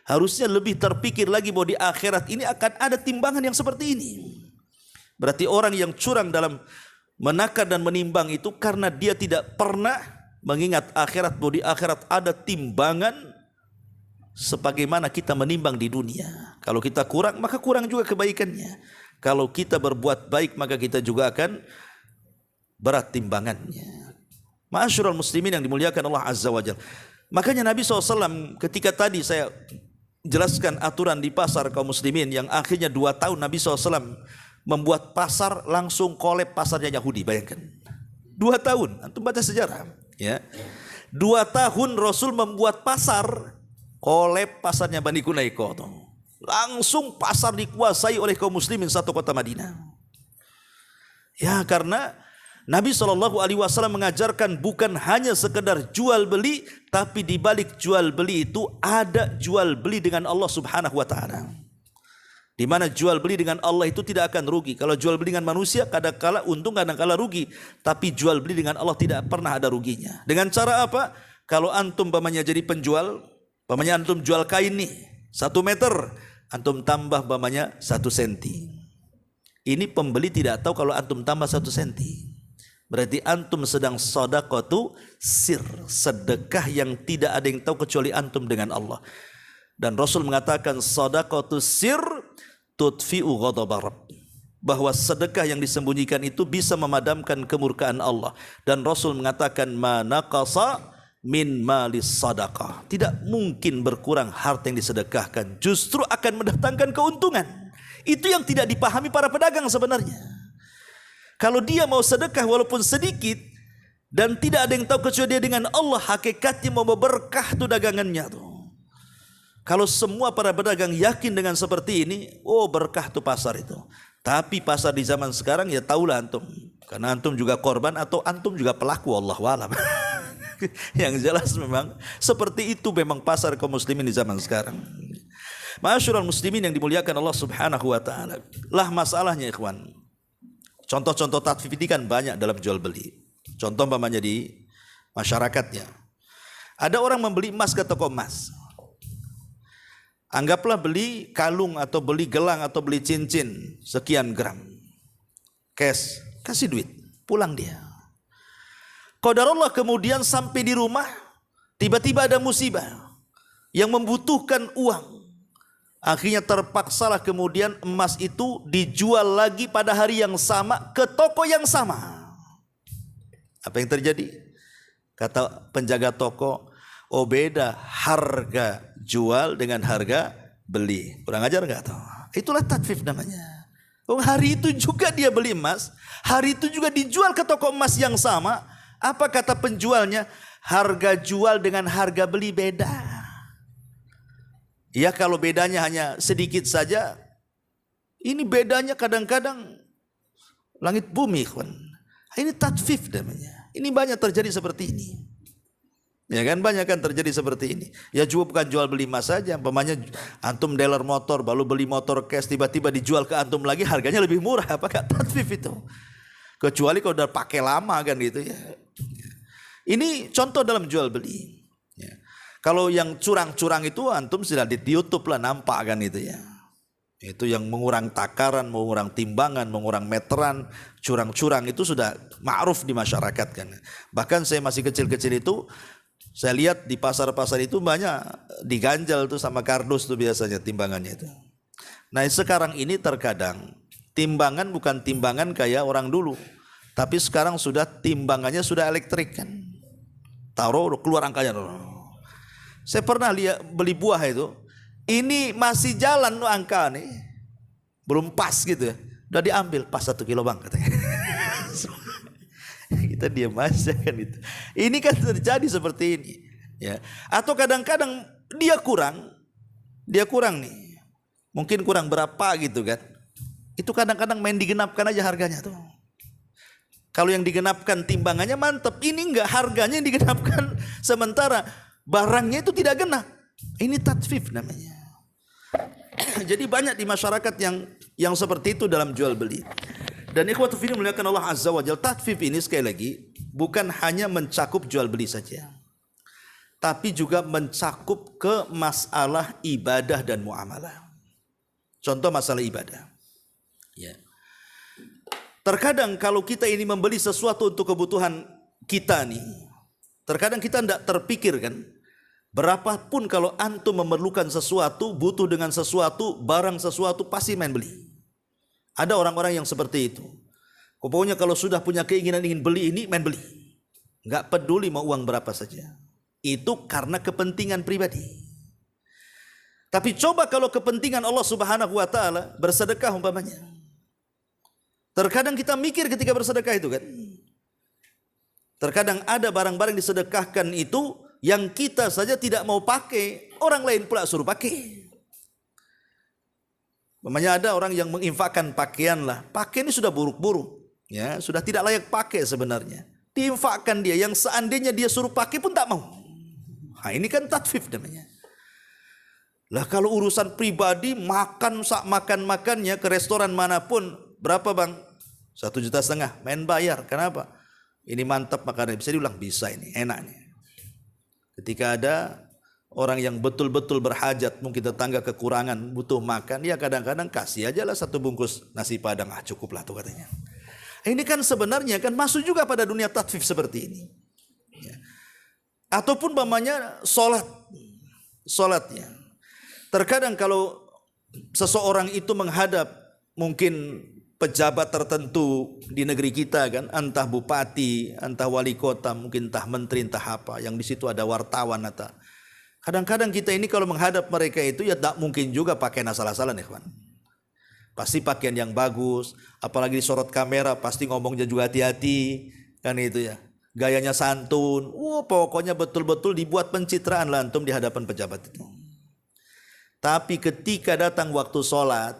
Harusnya lebih terpikir lagi bahwa di akhirat ini akan ada timbangan yang seperti ini. Berarti orang yang curang dalam menakar dan menimbang itu karena dia tidak pernah mengingat akhirat, bahwa di akhirat ada timbangan sebagaimana kita menimbang di dunia. Kalau kita kurang, maka kurang juga kebaikannya. Kalau kita berbuat baik, maka kita juga akan berat timbangannya. Ma'asyiral muslimin yang dimuliakan Allah Azza wa Jalla. Makanya Nabi SAW ketika tadi saya jelaskan aturan di pasar kaum muslimin yang akhirnya 2 tahun Nabi SAW membuat pasar langsung kolab pasarnya Yahudi. Bayangkan 2 tahun, antum baca sejarah ya. 2 tahun Rasul membuat pasar kolab pasarnya Bani Quraisy. Langsung pasar dikuasai oleh kaum muslimin satu kota Madinah. Ya, karena Nabi SAW mengajarkan bukan hanya sekedar jual beli, tapi di balik jual beli itu ada jual beli dengan Allah Subhanahu wa taala. Di mana jual beli dengan Allah itu tidak akan rugi. Kalau jual beli dengan manusia kadang-kala untung, kadang-kala rugi, tapi jual beli dengan Allah tidak pernah ada ruginya. Dengan cara apa? Kalau antum pamannya jadi penjual, pamannya antum jual kain nih 1 meter, antum tambah pamannya 1 senti. Ini pembeli tidak tahu kalau antum tambah 1 senti. Berarti antum sedang shadaqatu sir, sedekah yang tidak ada yang tahu kecuali antum dengan Allah. Dan Rasul mengatakan shadaqatu sir tudfi'u ghadaba rabb, bahwa sedekah yang disembunyikan itu bisa memadamkan kemurkaan Allah. Dan Rasul mengatakan ma naqasa min malis sadaqah, tidak mungkin berkurang harta yang disedekahkan, justru akan mendatangkan keuntungan. Itu yang tidak dipahami para pedagang sebenarnya. Kalau dia mau sedekah walaupun sedikit dan tidak ada yang tahu kecuali dia dengan Allah, hakikatnya mau berkah tuh dagangannya tuh. Kalau semua para pedagang yakin dengan seperti ini, oh berkah tuh pasar itu. Tapi pasar di zaman sekarang ya tahulah antum, karena antum juga korban atau antum juga pelaku, Allah walam. Yang jelas memang seperti itu memang pasar kaum muslimin di zaman sekarang. Ma'asyiral muslimin yang dimuliakan Allah Subhanahu wa taala. Lah masalahnya ikhwan, contoh-contoh tatfif ini kan banyak dalam jual beli. Contoh umpamanya di masyarakatnya. Ada orang membeli emas ke toko emas. Anggaplah beli kalung atau beli gelang atau beli cincin sekian gram. Cash, kasih duit, pulang dia. Qadarullah kemudian sampai di rumah, tiba-tiba ada musibah yang membutuhkan uang. Akhirnya terpaksalah kemudian emas itu dijual lagi pada hari yang sama ke toko yang sama. Apa yang terjadi? Kata penjaga toko, oh beda harga jual dengan harga beli. Kurang ajar nggak tahu? Itulah tatfif namanya. Oh hari itu juga dia beli emas, hari itu juga dijual ke toko emas yang sama. Apa kata penjualnya? Harga jual dengan harga beli beda. Ya kalau bedanya hanya sedikit saja, ini bedanya kadang-kadang langit bumi, kawan. Ini tatfif namanya. Ini banyak terjadi seperti ini. Ya kan, banyak kan terjadi seperti ini. Ya juga bukan jual beli emas saja. Umpamanya antum dealer motor, baru beli motor cash, tiba-tiba dijual ke antum lagi, harganya lebih murah. Apakah tatfif itu? Kecuali kalau udah pakai lama kan gitu ya. Ini contoh dalam jual beli. Ya. Kalau yang curang-curang itu antum sudah di YouTube lah nampak kan itu ya. Itu yang mengurang takaran, mengurang timbangan, mengurang meteran, curang-curang itu sudah ma'ruf di masyarakat kan. Bahkan saya masih kecil-kecil itu saya lihat di pasar-pasar itu banyak diganjal tuh sama kardus tuh biasanya timbangannya itu. Nah sekarang ini terkadang timbangan bukan timbangan kayak orang dulu, tapi sekarang sudah timbangannya sudah elektrik kan. Taruh keluar angkanya. Saya pernah lihat beli buah itu, ini masih jalan tuh angka nih, belum pas gitu ya, udah diambil pas 1 kilo bang katanya. Kita diam aja kan itu. Ini kan terjadi seperti ini, ya. Atau kadang-kadang dia kurang nih, mungkin kurang berapa gitu kan. Itu kadang-kadang main digenapkan aja harganya tuh. Kalau yang digenapkan timbangannya mantap, ini enggak, harganya yang digenapkan sementara barangnya itu tidak genap. Ini tatfif namanya. Jadi banyak di masyarakat yang seperti itu dalam jual beli. Dan ikhwatu fillah muliakan Allah Azza wa Jalla, tatfif ini sekali lagi bukan hanya mencakup jual beli saja, tapi juga mencakup ke masalah ibadah dan muamalah. Contoh masalah ibadah. Ya. Terkadang kalau kita ini membeli sesuatu untuk kebutuhan kita nih, terkadang kita tidak terpikir kan, berapapun kalau antum memerlukan sesuatu, butuh dengan sesuatu, barang sesuatu, pasti main beli. Ada orang-orang yang seperti itu. Pokoknya kalau sudah punya keinginan ingin beli ini, main beli. Enggak peduli mau uang berapa saja. Itu karena kepentingan pribadi. Tapi coba kalau kepentingan Allah Subhanahu wa taala, bersedekah umpamanya. Terkadang kita mikir ketika bersedekah itu kan. Terkadang ada barang-barang disedekahkan itu yang kita saja tidak mau pakai, orang lain pula suruh pakai. Umpamanya ada orang yang menginfakkan pakaian lah. Pakaian ini sudah buruk-buruk, ya, sudah tidak layak pakai sebenarnya. Diinfakkan dia yang seandainya dia suruh pakai pun tak mau. Nah, ini kan tatfif namanya. Lah kalau urusan pribadi makan sak makan-makannya ke restoran manapun, berapa bang? 1,5 juta, main bayar. Kenapa? Ini mantap makannya, bisa diulang, bisa ini, enak nih. Ketika ada orang yang betul-betul berhajat, mungkin tetangga kekurangan, butuh makan, ya kadang-kadang kasih aja lah 1 bungkus nasi padang, cukup lah tuh katanya. Ini kan sebenarnya kan masuk juga pada dunia tatfif seperti ini. Ya. Ataupun umpamanya solatnya. Terkadang kalau seseorang itu menghadap mungkin pejabat tertentu di negeri kita kan, entah bupati, entah wali kota, mungkin entah menteri, entah apa, yang di situ ada wartawan atau kadang-kadang kita ini kalau menghadap mereka itu ya tak mungkin juga pakaian asal-asalan ya kawan. Pasti pakaian yang bagus, apalagi disorot kamera pasti ngomongnya juga hati-hati kan itu ya. Gayanya santun, pokoknya betul-betul dibuat pencitraan lah antum di hadapan pejabat itu. Tapi ketika datang waktu sholat,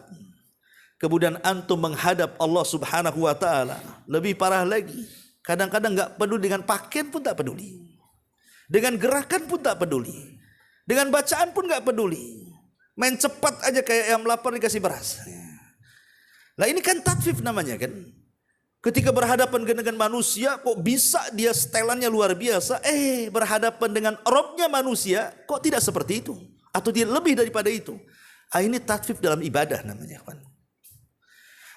kemudian antum menghadap Allah Subhanahu wa taala, lebih parah lagi. Kadang-kadang enggak peduli dengan pakaian pun tak peduli. Dengan gerakan pun tak peduli. Dengan bacaan pun enggak peduli. Main cepat aja kayak ayam lapar dikasih beras. Lah ini kan tatfif namanya kan. Ketika berhadapan dengan manusia kok bisa dia setelannya luar biasa, berhadapan dengan Robnya manusia kok tidak seperti itu. Atau dia lebih daripada itu. Ini tatfif dalam ibadah namanya kan.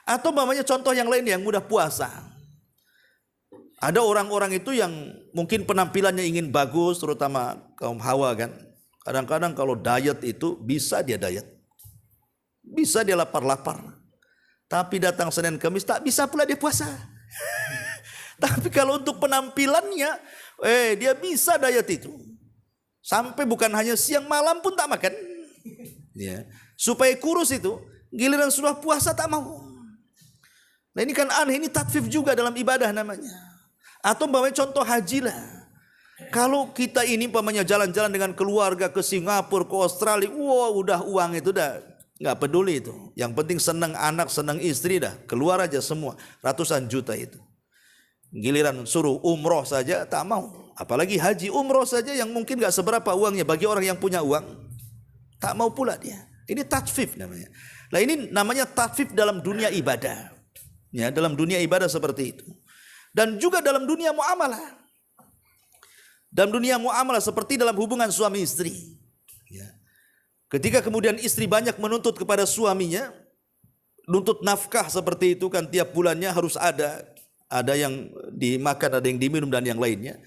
Atau namanya contoh yang lain yang mudah puasa. Ada orang-orang itu yang mungkin penampilannya ingin bagus, terutama kaum hawa kan. Kadang-kadang kalau diet itu bisa dia diet. Bisa dia lapar-lapar. Tapi datang Senin Kamis tak bisa pula dia puasa. Tapi kalau untuk penampilannya, dia bisa diet itu. Sampai bukan hanya siang malam pun tak makan. Ya. Supaya kurus itu, giliran sudah puasa tak mau. Nah ini kan aneh, ini tatfif juga dalam ibadah namanya. Atau umpamanya contoh haji lah. Kalau kita ini umpamanya jalan-jalan dengan keluarga ke Singapura, ke Australia, udah uang itu dah nggak peduli itu. Yang penting senang anak, senang istri dah, keluar aja semua, ratusan juta itu. Giliran suruh umroh saja tak mau. Apalagi haji, umroh saja yang mungkin gak seberapa uangnya bagi orang yang punya uang, tak mau pula dia. Ini tatfif namanya. Nah ini namanya tatfif dalam dunia ibadah. Ya, dalam dunia ibadah seperti itu. Dan juga dalam dunia muamalah. Dalam dunia muamalah seperti dalam hubungan suami istri. Ya. Ketika kemudian istri banyak menuntut kepada suaminya, nuntut nafkah seperti itu kan tiap bulannya harus ada. Ada yang dimakan, ada yang diminum dan yang lainnya.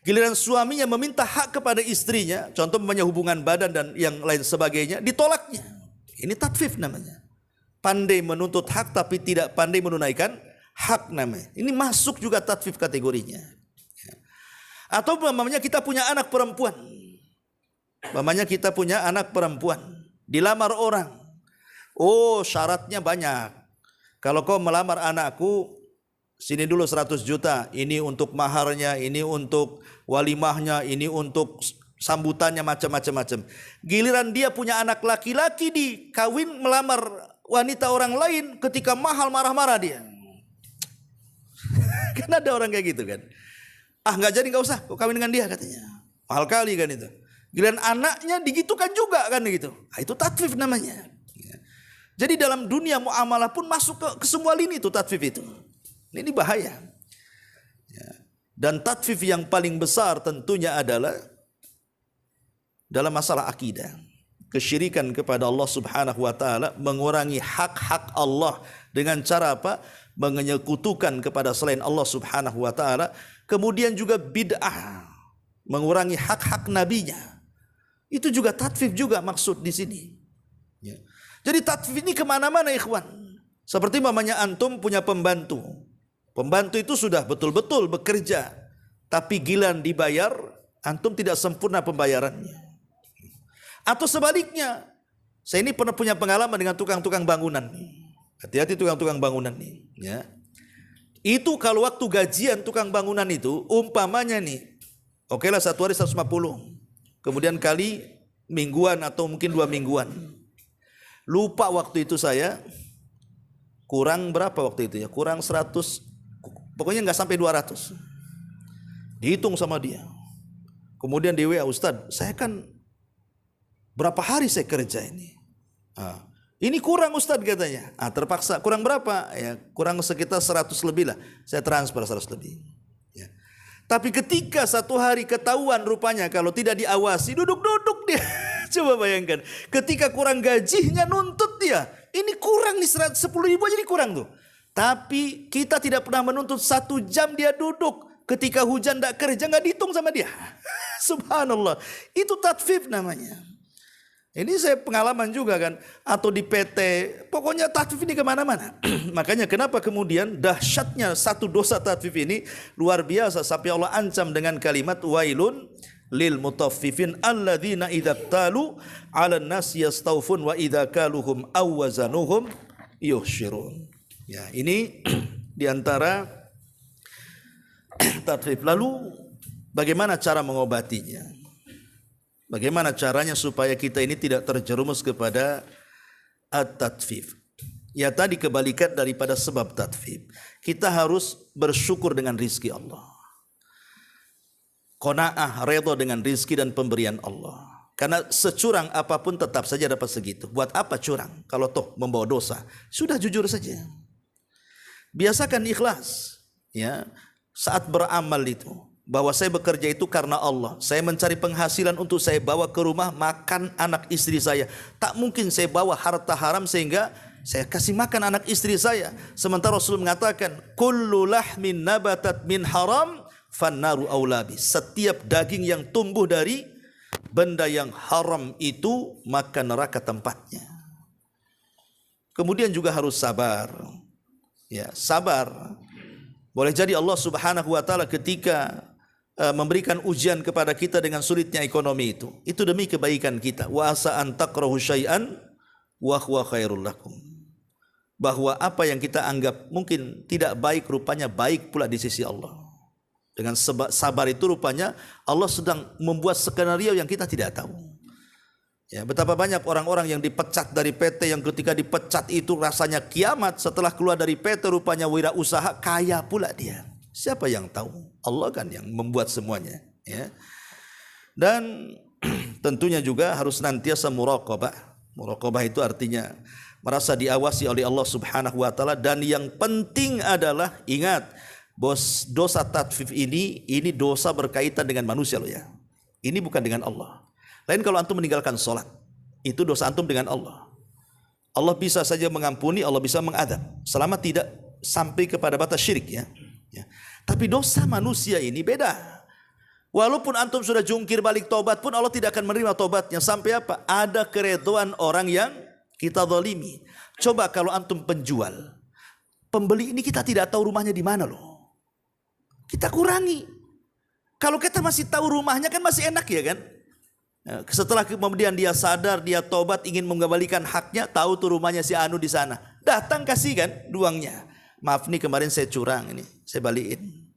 Giliran suaminya meminta hak kepada istrinya, contoh namanya hubungan badan dan yang lain sebagainya, ditolaknya. Ini tatfif namanya. Pandai menuntut hak tapi tidak pandai menunaikan hak namanya. Ini masuk juga tatfif kategorinya. Atau umpamanya kita punya anak perempuan. Umpamanya kita punya anak perempuan, dilamar orang. Syaratnya banyak. Kalau kau melamar anakku, sini dulu 100 juta, ini untuk maharnya, ini untuk walimahnya, ini untuk sambutannya, macam-macam. Giliran dia punya anak laki-laki dikawin melamar wanita orang lain, ketika mahal marah-marah dia. Kan ada orang kayak gitu kan. Nggak jadi, nggak usah, kau kawin dengan dia katanya. Mahal kali kan itu. Giliran anaknya digitukan juga kan gitu. Itu tatfif namanya. Jadi dalam dunia muamalah pun masuk ke semua lini itu tatfif itu. Ini bahaya. Dan tatfif yang paling besar tentunya adalah dalam masalah akidah. Kesyirikan kepada Allah Subhanahu wa taala, mengurangi hak-hak Allah dengan cara apa? Menyekutukan kepada selain Allah Subhanahu wa taala. Kemudian juga bid'ah, mengurangi hak-hak nabinya. Itu juga tatfif juga maksud di sini. Ya. Jadi tatfif ini kemana-mana ikhwan. Seperti mamanya antum punya pembantu. Pembantu itu sudah betul-betul bekerja, tapi giliran dibayar, antum tidak sempurna pembayarannya. Atau sebaliknya, Saya ini pernah punya pengalaman dengan tukang-tukang bangunan. Hati-hati tukang-tukang bangunan nih. Ya. Itu kalau waktu gajian tukang bangunan itu, umpamanya nih, oke lah 1 hari 150. Kemudian kali mingguan atau mungkin 2 mingguan. Lupa waktu itu saya, kurang berapa waktu itu ya? Kurang 100, pokoknya nggak sampai 200. Dihitung sama dia. Kemudian di WA, Ustadz, saya kan berapa hari saya kerja ini? Ini kurang Ustadz katanya. Terpaksa, kurang berapa? Ya, kurang sekitar 100 lebih lah. Saya transfer 100 lebih. Ya. Tapi ketika 1 hari ketahuan rupanya kalau tidak diawasi, duduk-duduk dia. Coba bayangkan. Ketika kurang gajinya nuntut dia. Ini kurang nih 10 ribu aja ini kurang tuh. Tapi kita tidak pernah menuntut 1 jam dia duduk. Ketika hujan tidak kerja nggak dihitung sama dia. Subhanallah. Itu tatfif namanya. Ini saya pengalaman juga kan. Atau di PT. Pokoknya tatfif ini kemana-mana. Makanya kenapa kemudian dahsyatnya satu dosa tatfif ini luar biasa. Sampai Allah ancam dengan kalimat wailun lil mutaffifin alladzina idza talu 'alan nas yastaufun wa idza kaluhum aw wazanuhum yuhsyirun. Ya, ini diantara tatfif. Lalu bagaimana cara mengobatinya? Bagaimana caranya supaya kita ini tidak terjerumus kepada at-tatfif? Ya tadi kebalikan daripada sebab tatfif. Kita harus bersyukur dengan rizki Allah. Qanaah, redha dengan rizki dan pemberian Allah. Karena securang apapun tetap saja dapat segitu. Buat apa curang? Kalau toh membawa dosa, sudah jujur saja. Biasakan ikhlas. Ya, saat beramal itu. Bahwa saya bekerja itu karena Allah. Saya mencari penghasilan untuk saya bawa ke rumah makan anak istri saya. Tak mungkin saya bawa harta haram sehingga saya kasih makan anak istri saya. Sementara Rasul mengatakan, kullu lahmin nabatat min haram fannaru aulabi. Setiap daging yang tumbuh dari benda yang haram itu maka neraka tempatnya. Kemudian juga harus sabar. Ya, sabar. Boleh jadi Allah Subhanahu wa taala ketika memberikan ujian kepada kita dengan sulitnya ekonomi itu demi kebaikan kita. Wa asa an takrahu syai'an wa huwa khairul lakum. Bahwa apa yang kita anggap mungkin tidak baik rupanya baik pula di sisi Allah. Dengan sabar itu rupanya Allah sedang membuat skenario yang kita tidak tahu. Ya, betapa banyak orang-orang yang dipecat dari PT yang ketika dipecat itu rasanya kiamat, setelah keluar dari PT rupanya wirausaha kaya pula dia. Siapa yang tahu? Allah kan yang membuat semuanya. Ya. Dan tentunya juga harus senantiasa muraqabah. Muraqabah itu artinya merasa diawasi oleh Allah Subhanahu wa taala. Dan yang penting adalah ingat, bos, dosa tatfif ini dosa berkaitan dengan manusia loh ya. Ini bukan dengan Allah. Lain kalau antum meninggalkan sholat, itu dosa antum dengan Allah. Allah bisa saja mengampuni, Allah bisa mengadab, selama tidak sampai kepada batas syirik ya. Tapi dosa manusia ini beda. Walaupun antum sudah jungkir balik tobat pun Allah tidak akan menerima tobatnya. Sampai apa? Ada keredoan orang yang kita zalimi. Coba kalau antum penjual, pembeli ini kita tidak tahu rumahnya di mana loh. Kita kurangi. Kalau kita masih tahu rumahnya kan masih enak ya kan. Setelah kemudian dia sadar, dia tobat ingin mengembalikan haknya, tahu tuh rumahnya si Anu di sana. Datang kasih kan duangnya. Maaf nih kemarin saya curang ini, saya balikin.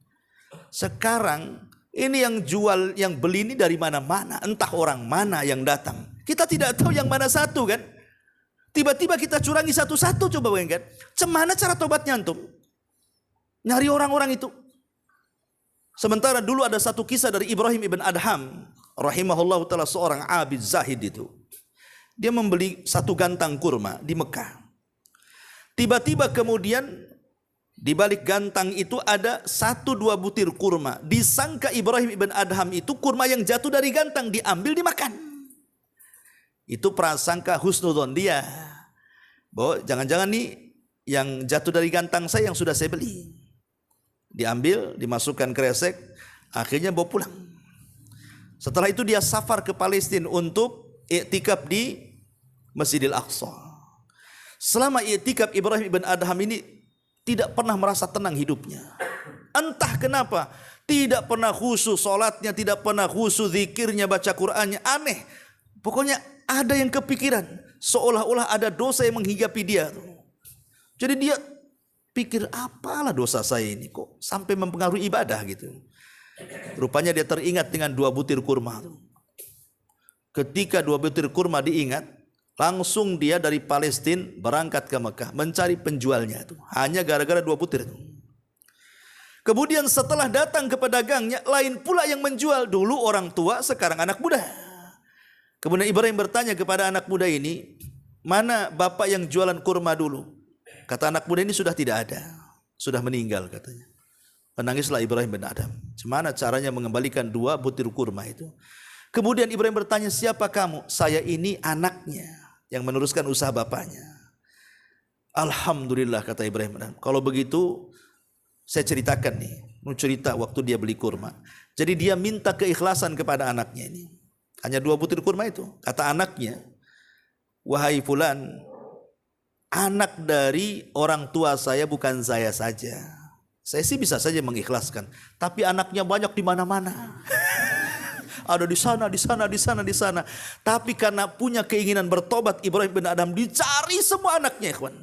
Sekarang ini yang jual, yang beli ini dari mana-mana, entah orang mana yang datang. Kita tidak tahu yang mana satu kan. Tiba-tiba kita curangi satu-satu, coba bayangkan. Cemana cara tobatnya antum? Nyari orang-orang itu. Sementara dulu ada satu kisah dari Ibrahim ibn Adham rahimahullah ta'ala, seorang abid zahid itu. Dia membeli satu gantang kurma di Mekah. Tiba-tiba kemudian di balik gantang itu ada 1-2 butir kurma. Disangka Ibrahim ibn Adham itu kurma yang jatuh dari gantang, diambil dimakan. Itu prasangka husnudzon dia. Bahwa jangan-jangan nih yang jatuh dari gantang saya yang sudah saya beli. Diambil, dimasukkan kresek, akhirnya bawa pulang. Setelah itu dia safar ke Palestina untuk i'tikaf di Masjidil Aqsa. Selama i'tikaf Ibrahim ibn Adham ini tidak pernah merasa tenang hidupnya. Entah kenapa, tidak pernah khusyuk salatnya, tidak pernah khusyuk zikirnya, baca Qur'annya, aneh. Pokoknya ada yang kepikiran. seolah-olah ada dosa yang menghinggapi dia. Jadi dia pikir, apalah dosa saya ini kok sampai mempengaruhi ibadah gitu. Rupanya dia teringat dengan 2 butir kurma. Ketika 2 butir kurma diingat, langsung dia dari Palestina berangkat ke Mekah mencari penjualnya itu. Hanya gara-gara 2 butir itu. Kemudian setelah datang ke pedagangnya, lain pula yang menjual. Dulu orang tua, sekarang anak muda. Kemudian Ibrahim bertanya kepada anak muda ini, mana bapak yang jualan kurma dulu? Kata anak muda ini, sudah tidak ada, sudah meninggal katanya. Menangislah Ibrahim bin Adham. Gimana caranya mengembalikan 2 butir kurma itu? Kemudian Ibrahim bertanya, siapa kamu? Saya ini anaknya yang meneruskan usaha bapaknya. Alhamdulillah, kata Ibrahim bin Adham. Kalau begitu saya ceritakan nih, mau cerita waktu dia beli kurma. Jadi dia minta keikhlasan kepada anaknya ini. Hanya 2 butir kurma itu. Kata anaknya, wahai fulan, anak dari orang tua saya bukan saya saja. Saya sih bisa saja mengikhlaskan, tapi anaknya banyak di mana-mana. Ada di sana, di sana, di sana, di sana. Tapi karena punya keinginan bertobat, Ibrahim bin Adham dicari semua anaknya, ikhwan.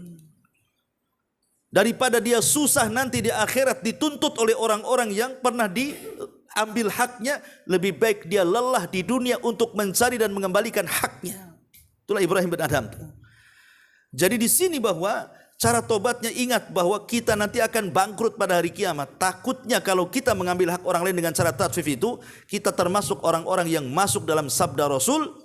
Daripada dia susah nanti di akhirat dituntut oleh orang-orang yang pernah diambil haknya, lebih baik dia lelah di dunia untuk mencari dan mengembalikan haknya. Itulah Ibrahim bin Adham. Jadi di sini bahwa cara tobatnya, ingat bahwa kita nanti akan bangkrut pada hari kiamat. Takutnya kalau kita mengambil hak orang lain dengan cara tatfif itu, kita termasuk orang-orang yang masuk dalam sabda Rasul,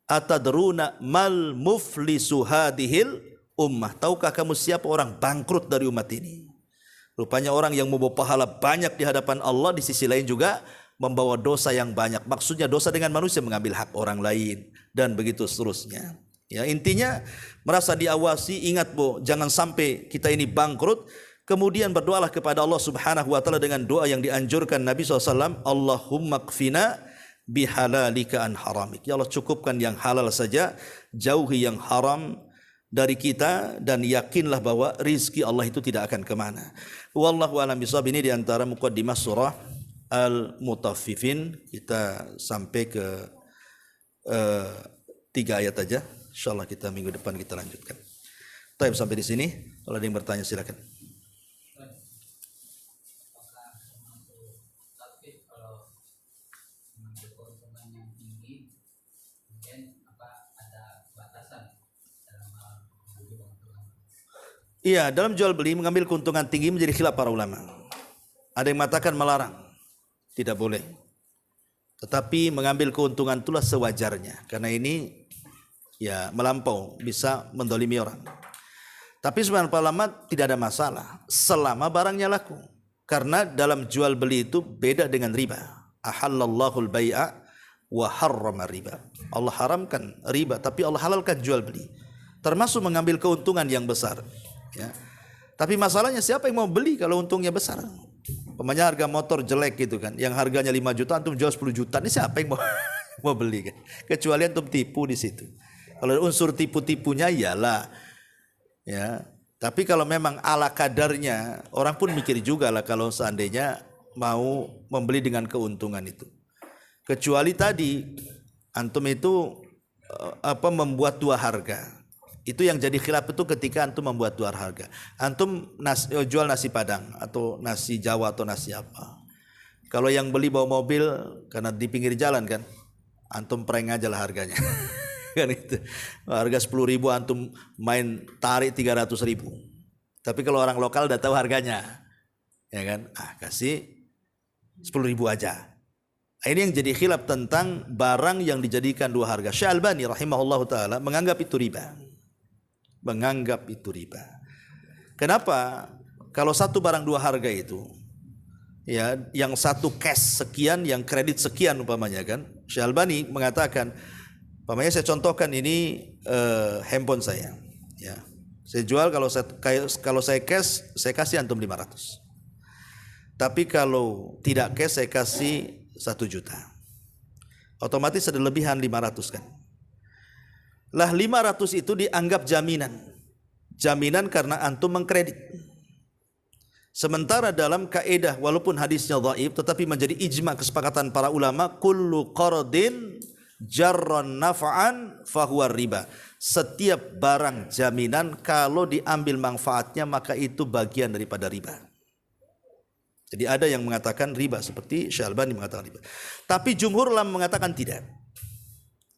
atadruna mal muflisu hadhil ummah. Tahukah kamu siapa orang bangkrut dari umat ini? Rupanya orang yang membawa pahala banyak di hadapan Allah, di sisi lain juga membawa dosa yang banyak. Maksudnya dosa dengan manusia, mengambil hak orang lain, dan begitu seterusnya. Ya, intinya merasa diawasi. Ingat jangan sampai kita ini bangkrut. Kemudian berdoalah kepada Allah Subhanahu wa taala dengan doa yang dianjurkan Nabi SAW, Allahumma kfina bihalalika an haramik. Ya Allah, cukupkan yang halal saja, jauhi yang haram dari kita, dan yakinlah bahwa rizki Allah itu tidak akan kemana. Wallahu a'lam bishawab. Ini diantara muqaddimah surah Al-Mutaffifin. Kita sampai ke 3 ayat aja. InsyaAllah kita minggu depan kita lanjutkan. Taib sampai di sini. Kalau ada yang bertanya silakan. Iya, dalam jual beli mengambil keuntungan tinggi menjadi khilaf para ulama. Ada yang mengatakan melarang, tidak boleh. Tetapi mengambil keuntungan itulah sewajarnya, karena ini ya melampau, bisa mendolimi orang. Tapi sebenarnya para ulama tidak ada masalah selama barangnya laku. Karena dalam jual beli itu beda dengan riba. Ahallallahu al-bai'a wa harrama riba. Allah haramkan riba, tapi Allah halalkan jual beli. Termasuk mengambil keuntungan yang besar. Ya. Tapi masalahnya siapa yang mau beli kalau untungnya besar? Pemanya harga motor jelek gitu kan, yang harganya 5 juta antum jual 10 juta, ini siapa yang mau beli kan? Kecuali antum tipu di situ. Kalau unsur tipu-tipunya iyalah. Ya. Tapi kalau memang ala kadarnya, orang pun mikir juga lah kalau seandainya mau membeli dengan keuntungan itu. Kecuali tadi antum itu membuat 2 harga. Itu yang jadi khilaf itu ketika antum membuat 2 harga. Antum jual nasi Padang atau nasi Jawa atau nasi apa. Kalau yang beli bawa mobil karena di pinggir jalan kan, antum prank aja lah harganya. Kan itu. Harga 10.000 antum main tarik 300.000. Tapi kalau orang lokal udah tahu harganya. Ya kan? Kasih 10.000 aja. Ini yang jadi khilaf tentang barang yang dijadikan 2 harga. Syekh Albani rahimahullahu taala menganggap itu riba. Menganggap itu riba. Kenapa? Kalau satu barang 2 harga itu, ya, yang satu cash sekian, yang kredit sekian umpamanya kan. Syekh Albani mengatakan, umpamanya saya contohkan ini handphone saya, ya. Saya jual kalau saya cash saya kasih antum 500. Tapi kalau tidak cash saya kasih 1 juta. Otomatis ada lebihan 500 kan. Lah 500 itu dianggap jaminan. Jaminan karena antum mengkredit. Sementara dalam kaidah walaupun hadisnya dhaif tetapi menjadi ijma kesepakatan para ulama, kullu qardin jarran naf'an fahuwa riba. Setiap barang jaminan kalau diambil manfaatnya maka itu bagian daripada riba. Jadi ada yang mengatakan riba seperti Syalbani mengatakan riba. Tapi jumhur ulama mengatakan tidak.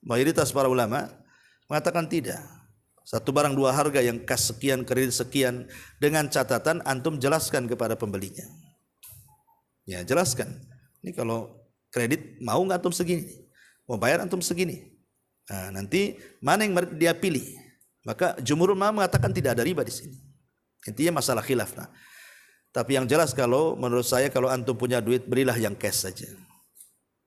Mayoritas para ulama mengatakan tidak. Satu barang dua harga yang kas sekian, kredit sekian, dengan catatan antum jelaskan kepada pembelinya. Ya, jelaskan. Ini kalau kredit mau nggak antum segini, mau bayar antum segini. Nah, nanti mana yang dia pilih? Maka jumhur ulama mengatakan tidak ada riba di sini. Intinya masalah khilaf. Nah, tapi yang jelas kalau menurut saya kalau antum punya duit berilah yang cash saja.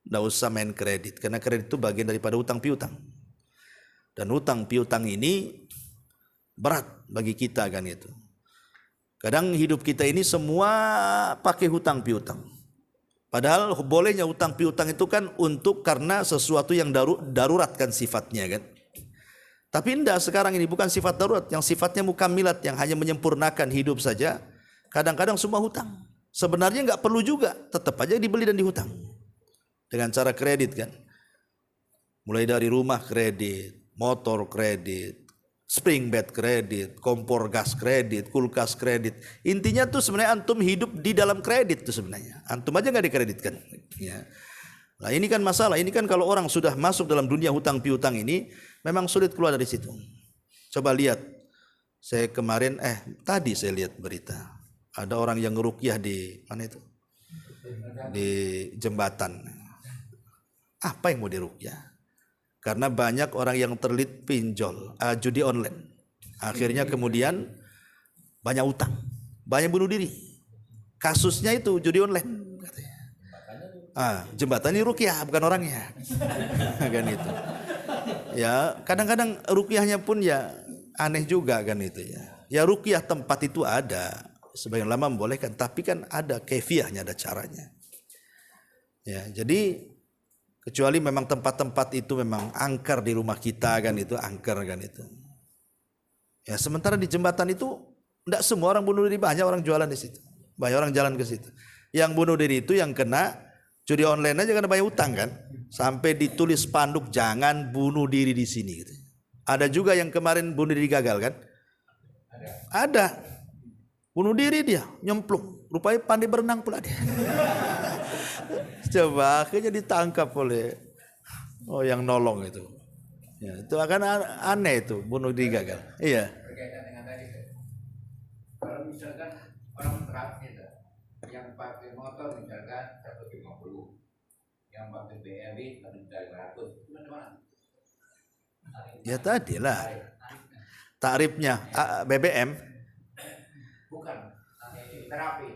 Nggak usah main kredit, karena kredit itu bagian daripada utang piutang. Dan utang piutang ini berat bagi kita kan itu. Kadang hidup kita ini semua pakai hutang piutang. Padahal bolehnya hutang piutang itu kan untuk karena sesuatu yang darurat kan sifatnya kan. Tapi enggak, sekarang ini bukan sifat darurat, yang sifatnya mukamilat, yang hanya menyempurnakan hidup saja. Kadang-kadang semua hutang. Sebenarnya enggak perlu juga, tetap aja dibeli dan dihutang. Dengan cara kredit kan. Mulai dari rumah kredit, motor kredit, spring bed kredit, kompor gas kredit, kulkas kredit. Intinya tuh sebenarnya antum hidup di dalam kredit tuh sebenarnya. Antum aja nggak dikreditkan. Ya. Nah ini kan masalah. Ini kan kalau orang sudah masuk dalam dunia hutang piutang ini, memang sulit keluar dari situ. Coba lihat. Saya kemarin, tadi saya lihat berita. Ada orang yang ngerukyah di mana itu? Di jembatan. Apa yang mau dirukyah? Karena banyak orang yang terlilit pinjol, judi online. Akhirnya kemudian banyak utang, banyak bunuh diri. Kasusnya itu judi online. Katanya. Jembatan ini rukyah, bukan orangnya. Kan itu. Ya, kadang-kadang rukyahnya pun ya aneh juga kan itu ya. Ya rukyah tempat itu ada, sebagian lama membolehkan, tapi kan ada kefiahnya, ada caranya. Ya, jadi kecuali memang tempat-tempat itu memang angker di rumah kita kan itu, angker kan itu. Ya sementara di jembatan itu tidak semua orang bunuh diri, banyak orang jualan di situ, banyak orang jalan ke situ. Yang bunuh diri itu yang kena judi online aja karena banyak utang kan, sampai ditulis spanduk jangan bunuh diri di sini. Gitu. Ada juga yang kemarin bunuh diri gagal kan? Ada, bunuh diri dia, nyemplung, rupanya pandai berenang pula dia. Coba akhirnya ditangkap oleh yang nolong itu. Ya, itu akan aneh itu bunuh diri gagal. Iya. Berkaitan dengan tadi, kalau misalkan orang truk itu, yang pakai motor misalkan 150, yang pakai BRI misalkan 100, gimana? Ya tadi lah. Tarifnya BBM. Bukan. Terapi.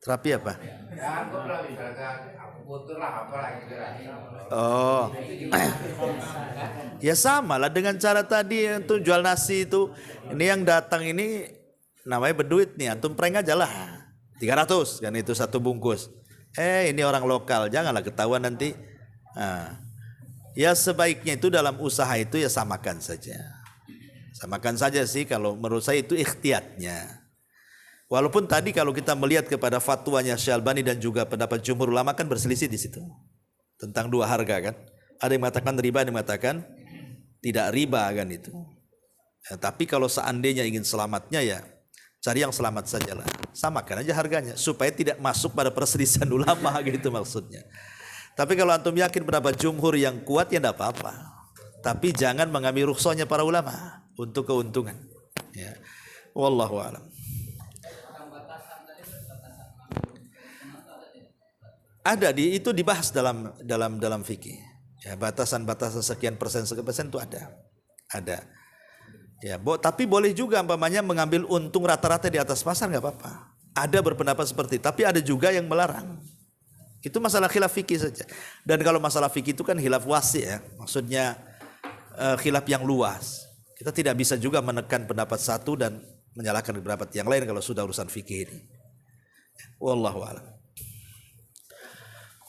Terapi apa? Ya, anggaplah misalkan aku putus lah apalah istilahnya. Oh. Ya sama lah dengan cara tadi untuk jual nasi itu. Ini yang datang ini namanya berduit nih, antum prank aja lah. 300 kan itu satu bungkus. Ini orang lokal, janganlah ketahuan nanti. Ya sebaiknya itu dalam usaha itu ya samakan saja. Samakan saja sih kalau menurut saya itu ikhtiyatnya. Walaupun tadi kalau kita melihat kepada fatwanya Syalbani dan juga pendapat jumhur ulama kan berselisih di situ tentang dua harga kan. Ada yang mengatakan riba, ada yang mengatakan tidak riba kan itu. Ya, tapi kalau seandainya ingin selamatnya ya cari yang selamat sajalah. Samakan aja harganya supaya tidak masuk pada perselisihan ulama gitu maksudnya. Tapi kalau antum yakin pendapat jumhur yang kuat ya tidak apa-apa. Tapi jangan mengambil rukhsahnya para ulama untuk keuntungan. Ya. Wallahu a'lam. Ada itu dibahas dalam fikih. Ya, batasan-batasan sekian persen itu ada. Ya, tapi boleh juga umpamanya mengambil untung rata-rata di atas pasar nggak apa-apa. Ada berpendapat seperti itu, tapi ada juga yang melarang. Itu masalah khilaf fikih saja. Dan kalau masalah fikih itu kan khilaf wasi ya, maksudnya khilaf yang luas. Kita tidak bisa juga menekan pendapat satu dan menyalahkan pendapat yang lain kalau sudah urusan fikih ini. Wallahu a'lam.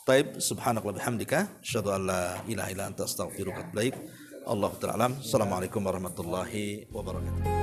Baik, subhanakallah bihamdika, asyhadu an la ilaha illa anta astaghfiruka wa atubu ilaik. Allahu ta'ala alam. Assalamualaikum warahmatullahi wabarakatuh.